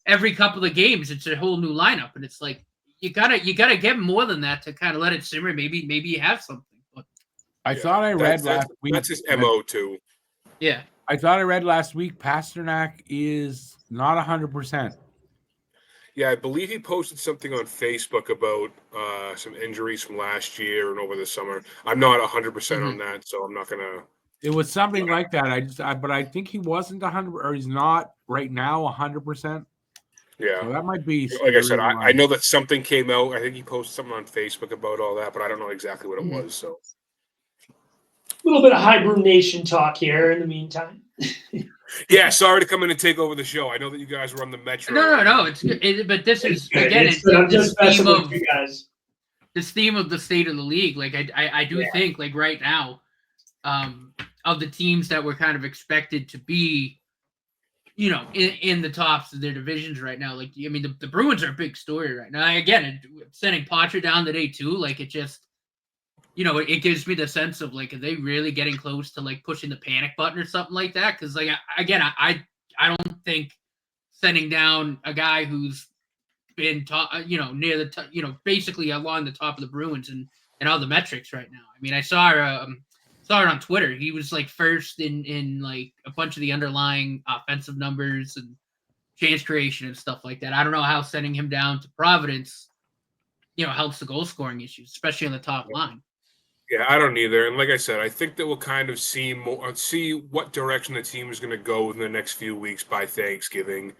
every couple of games it's a whole new lineup, and it's like you gotta get more than that to kind of let it simmer. Maybe you have something. But I thought I read last week. That's his MO too. Yeah, I thought I read last week Pasternak is not 100%. Yeah, I believe he posted something on Facebook about some injuries from last year and over the summer. I'm not 100% on that, so I'm not gonna. It was something like that. But I think he wasn't 100, or he's not right now 100%. Yeah, so that might be. Like I said, I know that something came out. I think he posted something on Facebook about all that, but I don't know exactly what it was. So, a little bit of hibernation talk here in the meantime. Yeah, sorry to come in and take over the show. I know that you guys were on the Metro. No, it's good. But this is again, it's just messing with you guys. This theme of the state of the league. Like I do think like right now. Of the teams that were kind of expected to be, in the tops of their divisions right now. Like, I mean, the Bruins are a big story right now. Again, sending Poitras down today too, like it just, it gives me the sense of like, are they really getting close to like pushing the panic button or something like that? Because like, I don't think sending down a guy who's been near the basically along the top of the Bruins and all the metrics right now. I mean, I saw it on Twitter. He was like first in like a bunch of the underlying offensive numbers and chance creation and stuff like that. I don't know how sending him down to Providence, helps the goal scoring issues, especially on the top line. Yeah, I don't either. And like I said, I think that we'll kind of see what direction the team is going to go in the next few weeks by Thanksgiving,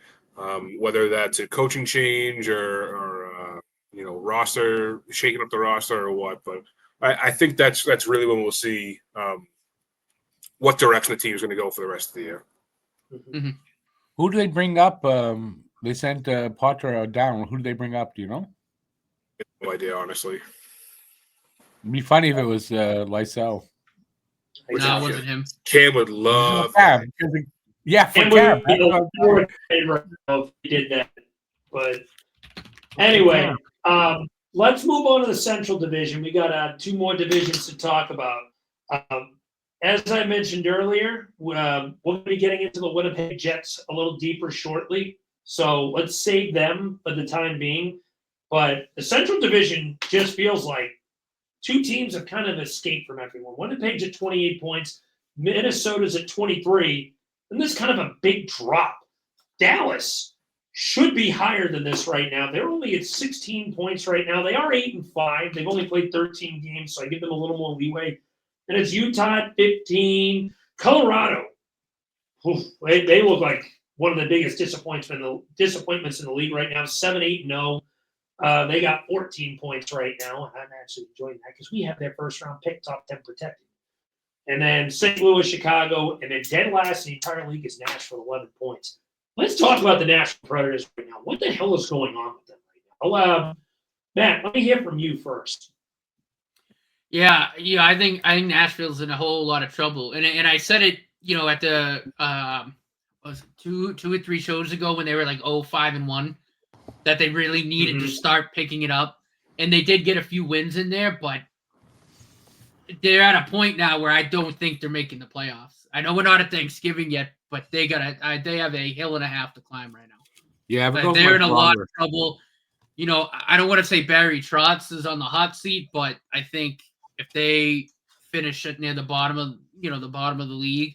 whether that's a coaching change or roster, shaking up the roster or what. But I think that's really when we'll see what direction the team is going to go for the rest of the year. Mm-hmm. Who do they bring up? They sent Poitras down. Who do they bring up? Do you know? No idea, honestly. It'd be funny if it was Lysell. No, it wasn't him. Cam would love Cam. Yeah, for Cam. If he did that. But anyway, let's move on to the Central Division. We got 2 more divisions to talk about. As I mentioned earlier, we'll be getting into the Winnipeg Jets a little deeper shortly. So let's save them for the time being. But the Central Division just feels like 2 teams have kind of escaped from everyone. Winnipeg's at 28 points. Minnesota's at 23. And this is kind of a big drop. Dallas should be higher than this right now. They're only at 16 points right now. They are 8-5. They've only played 13 games, so I give them a little more leeway. And it's Utah at 15. Colorado, they look like one of the biggest disappointments in the league right now. 7-8-0. They got 14 points right now. I'm actually enjoying that because we have their first-round pick, top 10 protected. And then St. Louis, Chicago, and then dead last in the entire league is Nashville, 11 points. Let's talk about the Nashville Predators right now. What the hell is going on with them right now? Matt, let me hear from you first. Yeah, I think Nashville's in a whole lot of trouble, and I said it, at the was it 2 or 3 shows ago when they were like 5-1, that they really needed to start picking it up, and they did get a few wins in there, but they're at a point now where I don't think they're making the playoffs. I know we're not at Thanksgiving yet, but they have a hill and a half to climb right now. Yeah, but they're in a lot of trouble. I don't want to say Barry Trotz is on the hot seat, but I think if they finish near the bottom of the league,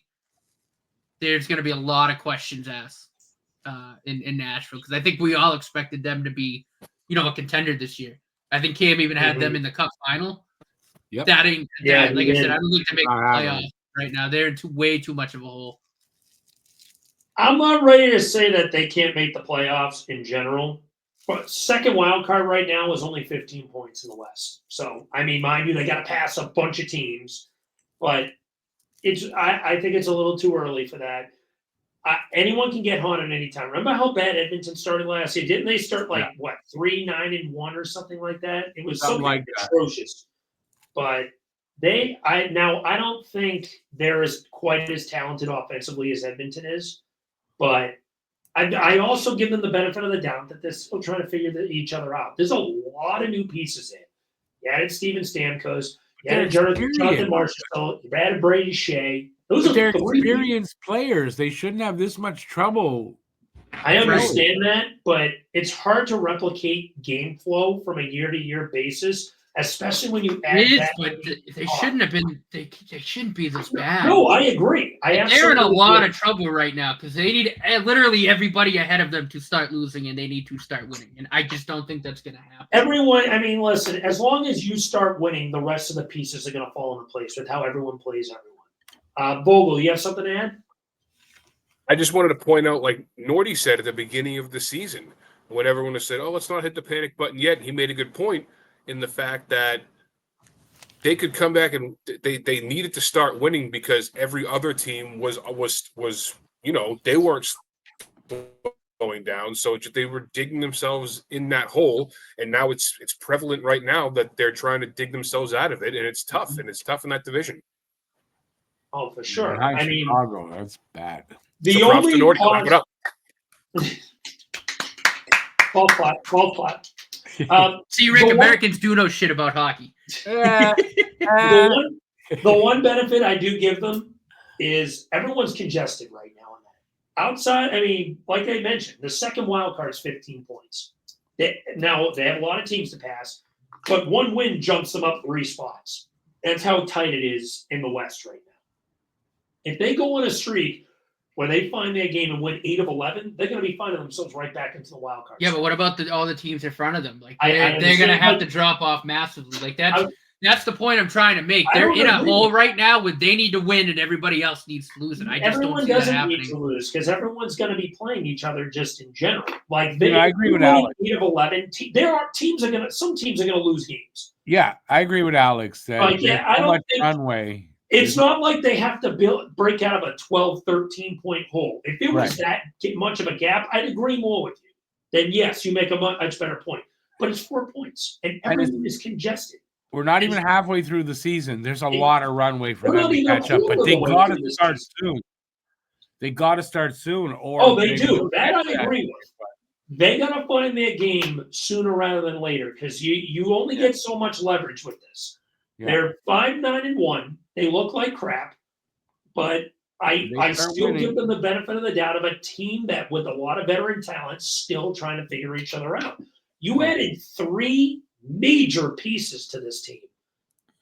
there's going to be a lot of questions asked in Nashville, because I think we all expected them to be, a contender this year. I think Cam even had them in the Cup final. Yep. Like I said, I don't think they make the playoffs right now. They're in way too much of a hole. I'm not ready to say that they can't make the playoffs in general. But second wild card right now is only 15 points in the West. So, I mean, mind you, they got to pass a bunch of teams. But I think it's a little too early for that. Anyone can get hot at any time. Remember how bad Edmonton started last year? Didn't they start 3-9-1 or something like that? It was something like atrocious. But I don't think they're as quite as talented offensively as Edmonton is. But I also give them the benefit of the doubt that they're still trying to figure each other out. There's a lot of new pieces in. You added Steven Stamkos. You added Jonathan Marchessault. You added Brady Shea. They're experienced players. They shouldn't have this much trouble. I understand that, but it's hard to replicate game flow from a year-to-year basis, especially when you add but they shouldn't have been. They shouldn't be this bad. No, I agree. They're in a lot of trouble right now because they need literally everybody ahead of them to start losing, and they need to start winning. And I just don't think that's going to happen. Everyone, I mean, listen. As long as you start winning, the rest of the pieces are going to fall into place with how everyone plays everyone. Vogel, you have something to add? I just wanted to point out, like Nordy said at the beginning of the season, when everyone has said, "Oh, let's not hit the panic button yet," he made a good point in the fact that they could come back and they needed to start winning because every other team was they weren't going down, so they were digging themselves in that hole, and now it's prevalent right now that they're trying to dig themselves out of it, and it's tough in that division. Oh, for sure. I mean, Chicago, that's bad. The only Ball plot. See, Rick, Americans do know shit about hockey. The one benefit I do give them is everyone's congested right now on that. Outside, I mean, like I mentioned, the second wild card is 15 points. Now, they have a lot of teams to pass, but one win jumps them up 3 spots. That's how tight it is in the West right now. If they go on a streak where they find their game and win 8 of 11, they're going to be finding themselves right back into the wild card. Yeah, but what about all the teams in front of them? Like they're going to have to drop off massively. Like that's the point I'm trying to make. They're in a hole right now where they need to win and everybody else needs to lose. And I just don't see that happening. Everyone doesn't need to lose because everyone's going to be playing each other just in general. Like I agree with Alex. 8 of 11. Some teams are going to lose games. Yeah, I agree with Alex. I don't think runway. It's not like they have to break out of a 12, 13-point hole. If it was that much of a gap, I'd agree more with you. Then yes, you make a much better point. But it's 4 points, and everything is congested. We're not even halfway through the season. There's a lot of runway for them to catch up, but they got to start soon. They got to start soon. They do. That I agree with. They got to find their game sooner rather than later because you only get so much leverage with this. Yeah. They're 5-9-1. They look like crap, but I still give them the benefit of the doubt of a team that with a lot of veteran talent still trying to figure each other out. You added 3 major pieces to this team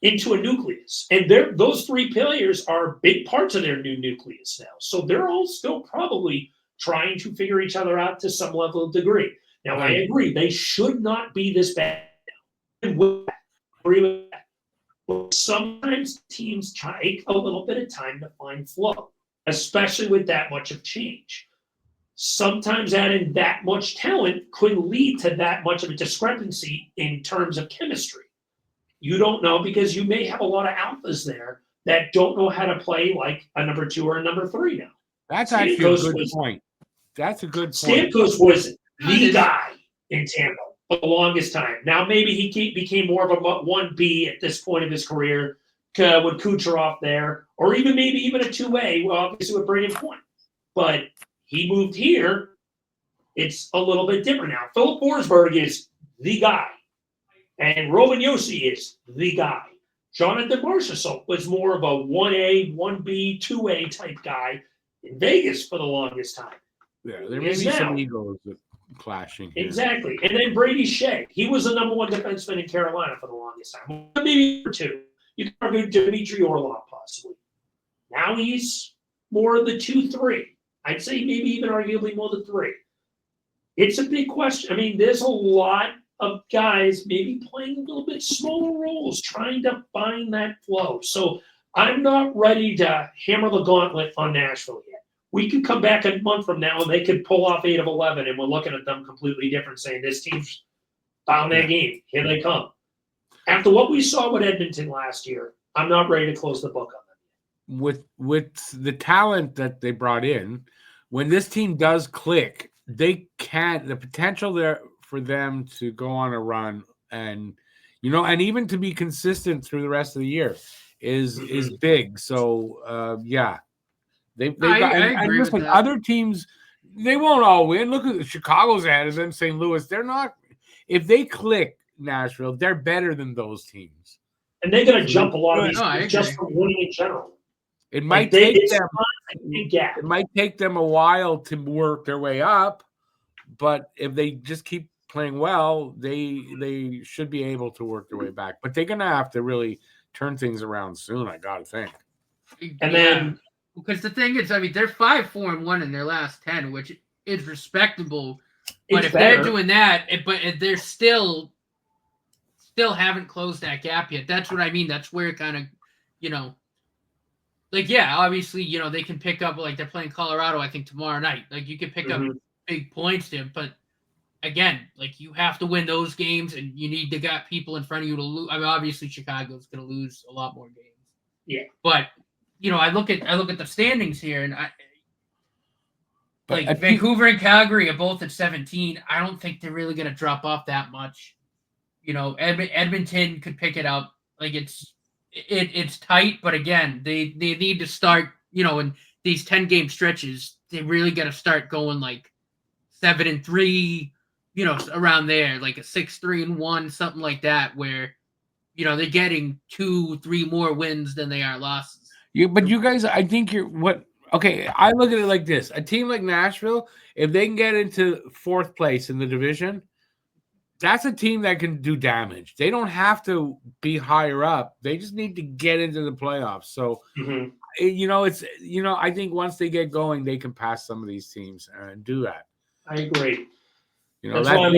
into a nucleus. And those 3 players are big parts of their new nucleus now. So they're all still probably trying to figure each other out to some level of degree. Now, I agree. They should not be this bad now. I agree with that. But sometimes teams take a little bit of time to find flow, especially with that much of change. Sometimes adding that much talent could lead to that much of a discrepancy in terms of chemistry. You don't know because you may have a lot of alphas there that don't know how to play like a number 2 or a number 3 now. That's actually a good point. That's a good point. Stamkos was the guy in Tampa for the longest time. Now maybe he became more of a 1B at this point of his career with Kucherov there, or maybe even a 2A, well, obviously with Braden Point. But he moved here. It's a little bit different now. Philip Forsberg is the guy. And Roman Josi is the guy. Jonathan Marchessault was more of a 1A, 1B, 2A type guy in Vegas for the longest time. Yeah, there may be some egos clashing here. Exactly. And then Brady Shea. He was the number 1 defenseman in Carolina for the longest time. Maybe number 2. You can argue Dmitry Orlov possibly. Now he's more of the 2-3. I'd say maybe even arguably more than 3. It's a big question. I mean, there's a lot of guys maybe playing a little bit smaller roles, trying to find that flow. So I'm not ready to hammer the gauntlet on Nashville yet. We could come back a month from now and they could pull off 8 of 11 and we're looking at them completely different, saying this team's found their game. Here they come. After what we saw with Edmonton last year, I'm not ready to close the book on them. With the talent that they brought in, when this team does click, the potential there for them to go on a run and even to be consistent through the rest of the year is big. So they've got, I agree with that. Other teams, they won't all win. Look at Chicago's ahead of them, St. Louis. They're not. If they click Nashville, they're better than those teams. And they're going to jump a lot of these just from winning in general. It might take them. It might take them a while to work their way up, but if they just keep playing well, they should be able to work their way back. But they're gonna have to really turn things around soon, I gotta think. And then because the thing is, I mean, they're 5-4-1 in their last 10, which is respectable. But if they're doing that, but they're still haven't closed that gap yet. That's what I mean. That's where it kind of, obviously, they can pick up, like they're playing Colorado, I think, tomorrow night. Like you can pick up big points there, but again, like you have to win those games and you need to got people in front of you to lose. I mean, obviously Chicago's going to lose a lot more games. Yeah. But, I look at the standings here and Vancouver and Calgary are both at 17. I don't think they're really going to drop off that much. Edmonton could pick it up. Like it's tight, but again, they need to start, in these 10-game stretches, they really got to start going like 7-3, around there, like a 6-3-1, something like that, where they're getting 2-3 more wins than they are losses. But you guys, I think okay, I look at it like this. A team like Nashville, if they can get into 4th place in the division, that's a team that can do damage. They don't have to be higher up. They just need to get into the playoffs. So, I think once they get going, they can pass some of these teams and do that. I agree. That's why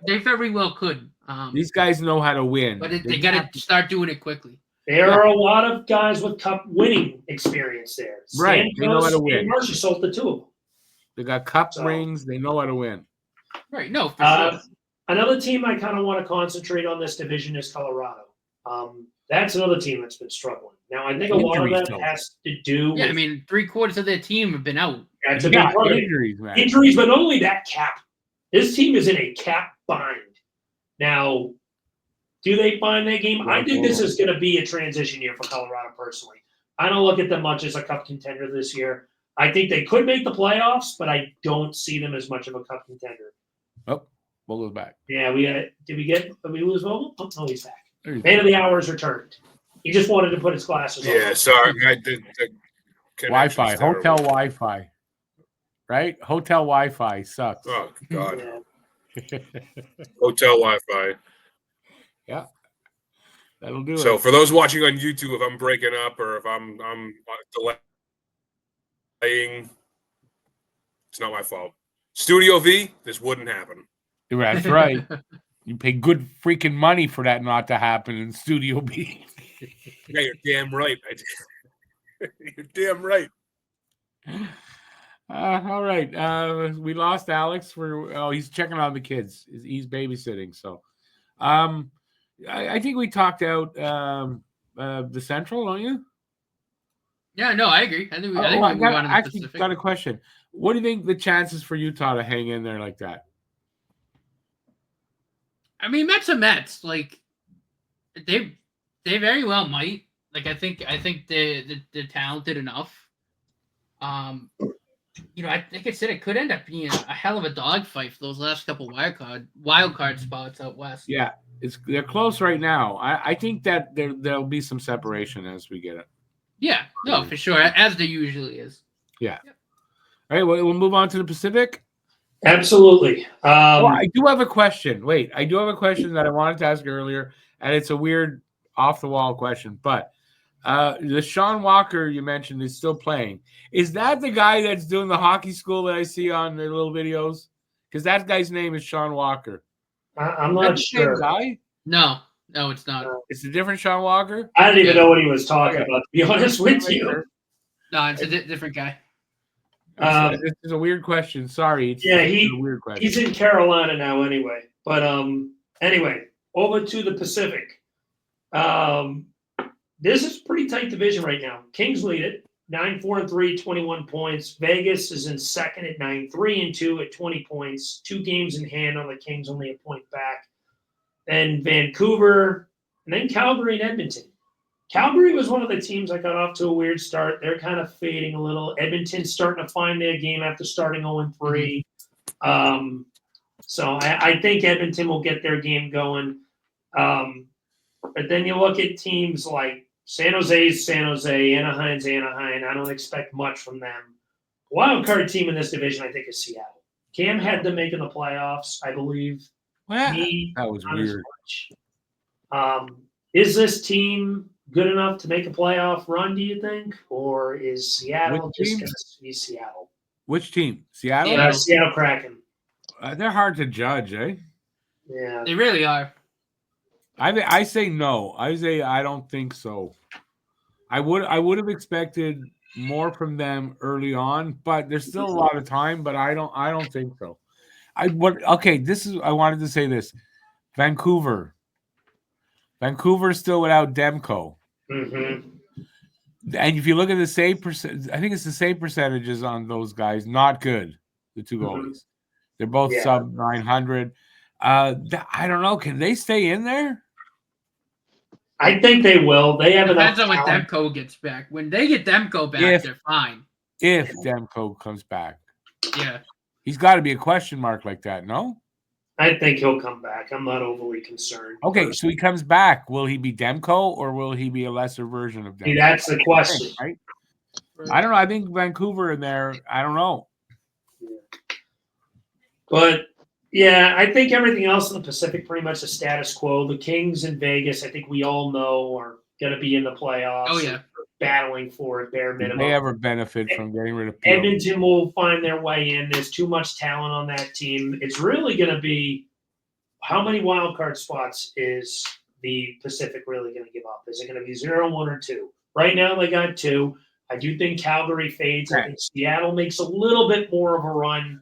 they very well could. These guys know how to win. But they got to start doing it quickly. There are a lot of guys with cup winning experience there. Right. They know how to win. Marcia sold the 2 of them. They got cup rings. They know how to win. Right. No, for sure. Another team I kind of want to concentrate on this division is Colorado. That's another team that's been struggling. Now, I think a lot of that has to do with... 3/4 of their team have been out. That's a big part of injuries, man. Injuries, but not only that, cap. This team is in a cap bind. Now, do they find their game? I think this is going to be a transition year for Colorado, personally. I don't look at them much as a cup contender this year. I think they could make the playoffs, but I don't see them as much of a cup contender. Oh, Vogel's back. Yeah, did we lose Vogel? Oh, no, he's back. Man of the hour has returned. He just wanted to put his glasses on. Yeah, sorry. I did. Wi-Fi, hotel Wi-Fi. Right? Hotel Wi-Fi sucks. Oh, God. Yeah. Hotel Wi-Fi. Yeah. That'll do it. So for those watching on YouTube, if I'm breaking up or if I'm delaying, it's not my fault. Studio V, this wouldn't happen. That's right. You pay good freaking money for that not to happen in Studio B. Yeah, you're damn right. You're damn right. All right. We lost Alex he's checking on the kids. He's babysitting. So I think we talked out the Central, don't you? Yeah, no, I agree. I think we actually got a question. What do you think the chances for Utah to hang in there like that? I mean, Mets are Mets. Like they very well might. Like I think they're talented enough. I think I said it could end up being a hell of a dogfight for those last couple wild card spots out west. Yeah, they're close right now. I think that there'll be some separation as we get it. Yeah, no, for sure, as there usually is. Yeah. Yep. All right, we'll move on to the Pacific. Absolutely. I do have a question. Wait, I do have a question that I wanted to ask earlier, and it's a weird off-the-wall question, but the Sean Walker you mentioned is still playing. Is that the guy that's doing the hockey school that I see on the little videos? Because that guy's name is Sean Walker. I'm not sure. Guy? No, it's not. It's a different Sean Walker? I didn't even know what he was talking about, to be honest with you. No, it's a different guy. This is a weird question. Sorry. It's a weird question. He's in Carolina now anyway. But anyway, over to the Pacific. This is a pretty tight division right now. Kings lead it, 9-4-3, 21 points. Vegas is in second at 9-3-2 at 20 points. 2 games in hand on the Kings, only a point back. Then Vancouver, and then Calgary and Edmonton. Calgary was one of the teams that got off to a weird start. They're kind of fading a little. Edmonton's starting to find their game after starting 0-3. So I think Edmonton will get their game going. But then you look at teams like San Jose's San Jose, Anaheim's Anaheim. I don't expect much from them. Wild card team in this division, I think, is Seattle. Cam had them making the playoffs, I believe. That was weird. Is this team good enough to make a playoff run, do you think? Or is Seattle just going to be Seattle? Which team? Seattle? Seattle Kraken. They're hard to judge, eh? Yeah. They really are. I say no. I say I don't think so. I would have expected more from them early on, but there's still a lot of time, but I don't think so. I wanted to say this. Vancouver is still without Demko. Mm-hmm. And if you look at the same I think it's the same percentages on those guys. Not good. The 2 goalies. Mm-hmm. They're both sub 900. I don't know. Can they stay in there? I think they will. They have Depends on when Demko gets back. When they get Demko back, they're fine. If Demko comes back. Yeah. He's got to be a question mark like that, no? I think he'll come back. I'm not overly concerned. Okay, personally. so he comes back. Will he be Demko or will he be a lesser version of Demko? See, that's the question. Right? I don't know. I think Vancouver in there, I don't know. But, yeah, I think everything else in the Pacific pretty much the status quo. The Kings in Vegas, I think we all know, are going to be in the playoffs. Oh, yeah. Battling for it, bare Did minimum. they ever benefit from getting rid of Peel? Edmonton will find their way in. There's too much talent on that team. It's really going to be how many wild card spots is the Pacific really going to give up? Is it going to be 0, 1, or 2? Right now, they got 2. I do think Calgary fades. I think Seattle makes a little bit more of a run.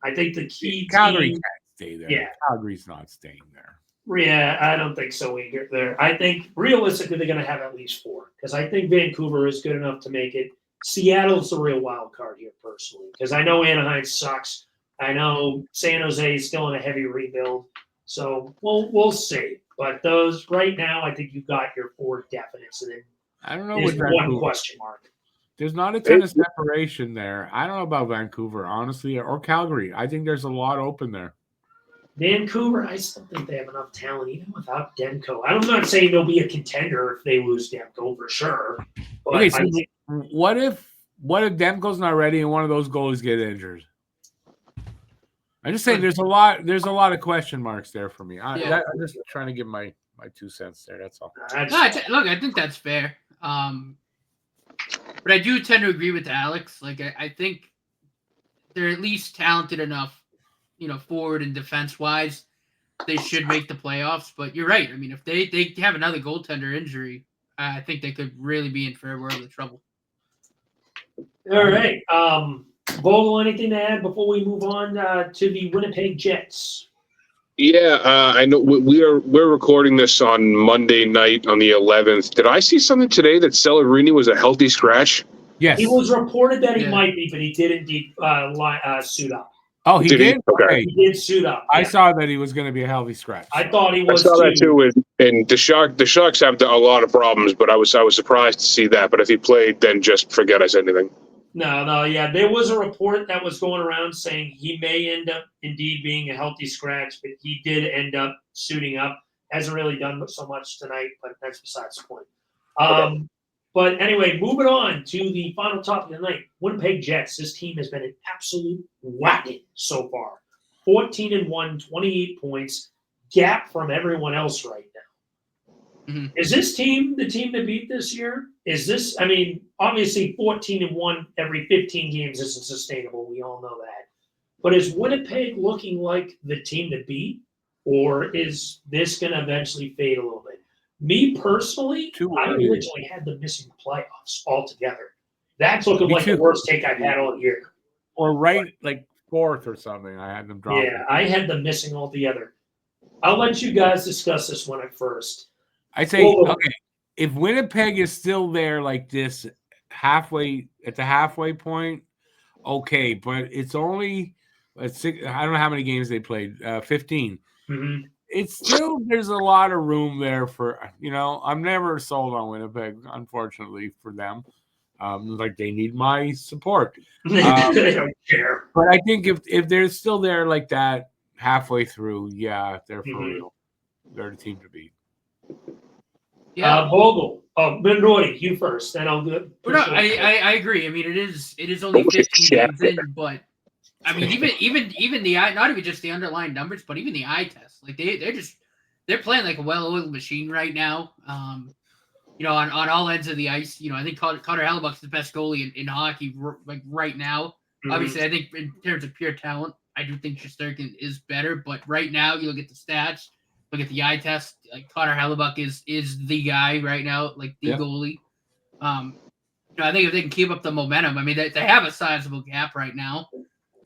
I think the key Calgary team, can't stay there. Yeah. Calgary's not staying there. Yeah, I don't think so either. I think realistically they're going to have at least 4 because I think Vancouver is good enough to make it. Seattle's the real wild card here, personally, because I know Anaheim sucks. I know San Jose is still in a heavy rebuild, so we'll see. But those right now, I think you got your 4 definites, and then I don't know there's what one question mark. There's not a ton of separation there. I don't know about Vancouver, honestly, or Calgary. I think there's a lot open there. Vancouver, I still think they have enough talent, even without Demko. I'm not saying they'll be a contender if they lose Demko for sure. But Okay, so I think what if Demko's not ready and one of those goalies get injured? I'm just saying there's a lot of question marks there for me. I'm just trying to give my 2 cents there. That's all. Look, I think that's fair. But I do tend to agree with Alex. Like I think they're at least talented enough, forward and defense wise, they should make the playoffs. But you're right. I mean, if they have another goaltender injury, I think they could really be in fair world of trouble. All right. Vogel, anything to add before we move on to the Winnipeg Jets? Yeah, I know we're recording this on Monday night on the 11th. Did I see something today that Celebrini was a healthy scratch? Yes. He was reported that he might be, but he did indeed suit up. Oh, he did? Okay. He did suit up. I saw that he was going to be a healthy scratch. I thought he was I saw that too. And the Sharks have a lot of problems, but I was surprised to see that. But if he played, then just forget I said anything. No, yeah. There was a report that was going around saying he may end up indeed being a healthy scratch, but he did end up suiting up. Hasn't really done so much tonight, but that's besides the point. Okay. But anyway, moving on to the final topic of the night. Winnipeg Jets. This team has been an absolute whacking so far. 14-1, 28 points. Gap from everyone else right now. Mm-hmm. Is this team the team to beat this year? Obviously 14-1 every 15 games isn't sustainable. We all know that. But is Winnipeg looking like the team to beat? Or is this going to eventually fade a little bit? Me personally, I originally had them missing the playoffs altogether. That's looking like the worst take I've had all year. Or like 4th or something. I had them drop. Yeah, I had them missing altogether. I'll let you guys discuss this one at first. I say, okay, if Winnipeg is still there like this at the halfway point, okay, but it's only I don't know how many games they played, 15. Mm-hmm. It's still, there's a lot of room there for, I'm never sold on Winnipeg, unfortunately for them. Like they need my support. They don't care. But I think if they're still there like that halfway through, yeah, they're for real. They're the team to beat. Yeah, Vogel. Oh, Ben Roy, you first. Then I'll do it. No, I agree. I mean, it is only 15 games in, but I mean, even the eye, not even just the underlying numbers, but even the eye test. Like they're playing like a well-oiled machine right now. On all ends of the ice. I think Connor Hellebuck's the best goalie in hockey like right now. Mm-hmm. Obviously, I think in terms of pure talent, I do think Shesterkin is better. But right now, you look at the stats, look at the eye test. Like Connor Hellebuck is the guy right now, like the goalie. I think if they can keep up the momentum, I mean, they have a sizable gap right now.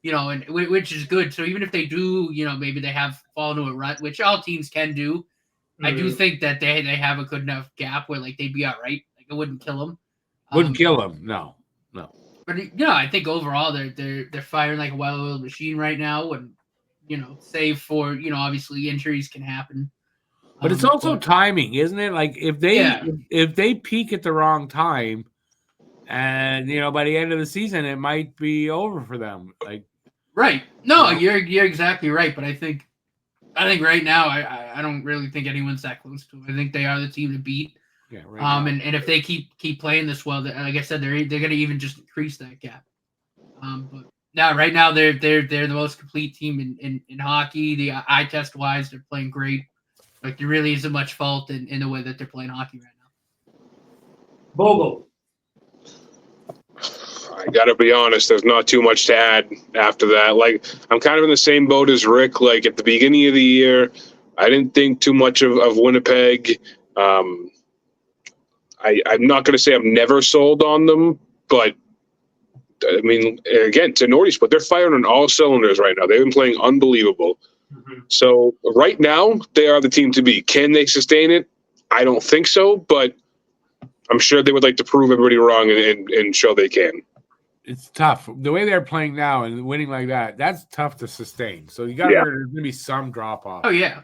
And which is good. So even if they do, maybe they have fallen to a rut, which all teams can do. Mm-hmm. I do think that they have a good enough gap where like they'd be all right. Like it wouldn't kill them. Wouldn't kill them. No. But I think overall they're firing like a well-oiled machine right now, and save for obviously injuries can happen. But it's also timing, isn't it? Like if they peak at the wrong time, and by the end of the season it might be over for them. Like Right. No, you're exactly right. But I think right now I don't really think anyone's that close to them. I think they are the team to beat. Yeah. Right and if they keep playing this well, like I said, they're gonna even just increase that gap. But now right now they're the most complete team in hockey. The eye test wise, they're playing great. Like there really isn't much fault in the way that they're playing hockey right now. Vogel. I gotta be honest, there's not too much to add after that. Like, I'm kind of in the same boat as Rick. Like, at the beginning of the year, I didn't think too much of Winnipeg. I'm not going to say I'm never sold on them, but I mean, again, to Nordy's, but they're firing on all cylinders right now. They've been playing unbelievable. Mm-hmm. So right now, they are the team to beat. Can they sustain it? I don't think so, but I'm sure they would like to prove everybody wrong and show they can. It's tough. The way they're playing now and winning like that, that's tough to sustain. So you got to there's going to be some drop off. Oh, yeah.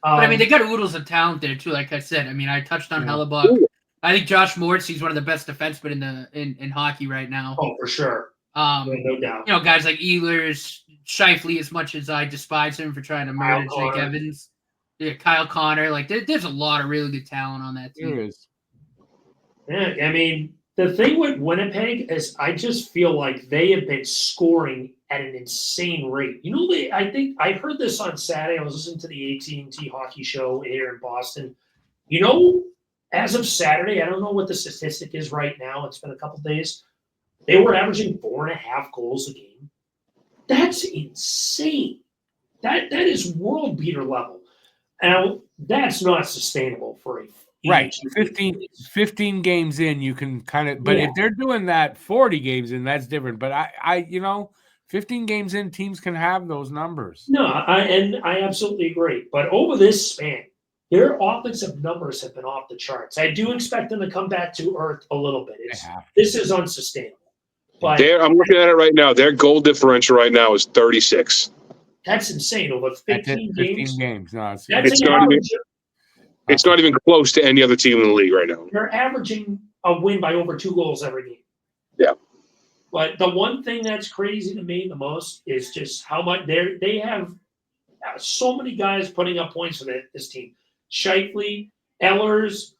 But I mean, they got oodles of talent there, too, like I said. I mean, I touched on Hellebuck. I think Josh Mortz, he's one of the best defensemen in hockey right now. Oh, for sure. No doubt. You know, guys like Ehlers, Scheifele, as much as I despise him for trying to murder Jake Evans. Yeah, Kyle Connor. Like, there's a lot of really good talent on that team. There is. Yeah, I mean, the thing with Winnipeg is I just feel like they have been scoring at an insane rate. You know, I think I heard this on Saturday. I was listening to the AT&T hockey show here in Boston. You know, as of Saturday, I don't know what the statistic is right now. It's been a couple days. They were averaging 4.5 goals a game. That's insane. That is world beater level. Now, that's not sustainable for a right. 15 games in, you can kind of, but if they're doing that 40 games in, that's different. But I 15 games in, teams can have those numbers. No, I absolutely agree. But over this span, their offensive numbers have been off the charts. I do expect them to come back to earth a little bit. This is unsustainable. But I'm looking at it right now. Their goal differential right now is 36. That's insane. Over 15 games. No, it's not even close to any other team in the league right now. They're averaging a win by over 2 goals every game. Yeah. But the one thing that's crazy to me the most is just how much they have so many guys putting up points for this team. Scheifele, Ehlers,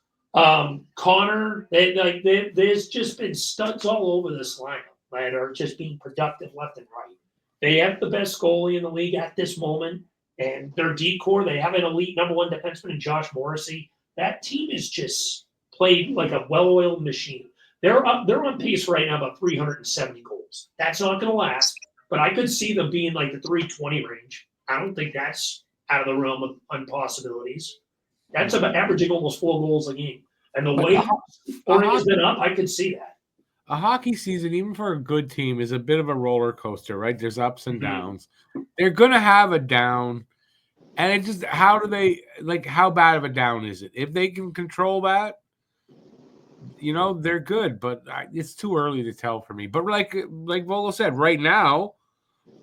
Connor. There's just been studs all over this lineup that are just being productive left and right. They have the best goalie in the league at this moment. And their decor, they have an elite number 1 defenseman in Josh Morrissey. That team is just played like a well-oiled machine. They're on pace right now about 370 goals. That's not going to last, but I could see them being like the 320 range. I don't think that's out of the realm of impossibilities. That's about averaging almost 4 goals a game. And the way scoring has been up, I could see that. A hockey season, even for a good team, is a bit of a roller coaster, right? There's ups and downs. They're going to have a down. And it just, how bad of a down is it? If they can control that, they're good. But it's too early to tell for me. But like Vogel said, right now,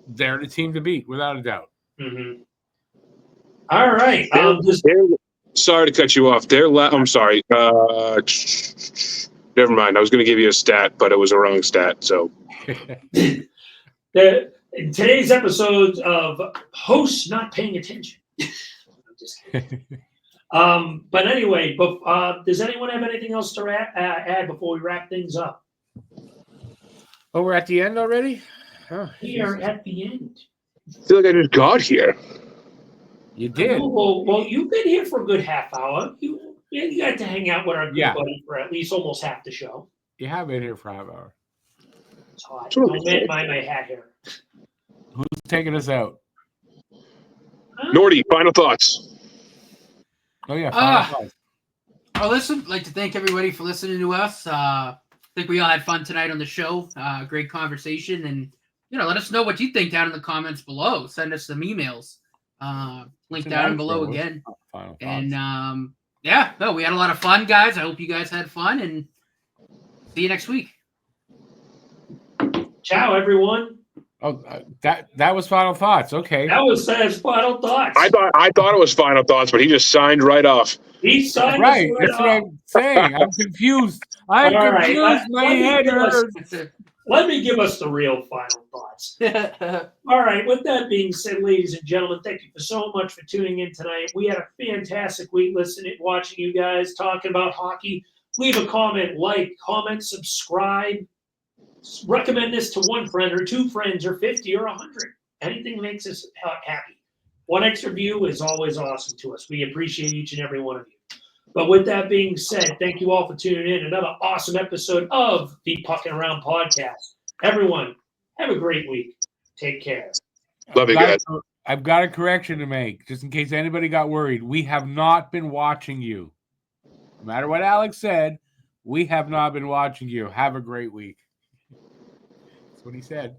they're the team to beat, without a doubt. Mm-hmm. All right. Sorry to cut you off. I'm sorry. Never mind. I was going to give you a stat, but it was a wrong stat. So, in today's episode of hosts not paying attention. I'm just kidding. But anyway, does anyone have anything else to add before we wrap things up? Oh, we're at the end already? We are at the end. I feel like I just got here. You did. Well, you've been here for a good half hour. You got to hang out with our good buddy for at least almost half the show. You have been here for a half hour. It's hot. Don't mind my hat here. Who's taking us out? Nordy, final thoughts. Oh, yeah, final thoughts. I'd like to thank everybody for listening to us. I think we all had fun tonight on the show. Great conversation. And, let us know what you think down in the comments below. Send us some emails. Link down below again. And, we had a lot of fun, guys. I hope you guys had fun. And see you next week. Ciao, everyone. Oh, that was final thoughts. Okay. That was Sam's final thoughts. I thought it was final thoughts, but he just signed right off. He signed right. That's what I'm saying. I'm confused. I'm confused. My head hurts. Let me give us the real final thoughts. All right. With that being said, ladies and gentlemen, thank you so much for tuning in tonight. We had a fantastic week listening, watching you guys talking about hockey. Leave a comment, comment, subscribe. Recommend this to one friend or two friends or 50 or 100. Anything makes us happy. One extra view is always awesome to us. We appreciate each and every one of you. But with that being said, thank you all for tuning in. Another awesome episode of the Pucking Around podcast. Everyone, have a great week. Take care. Love you guys. I've got a correction to make, just in case anybody got worried. We have not been watching you. No matter what Alex said, we have not been watching you. Have a great week. That's what he said.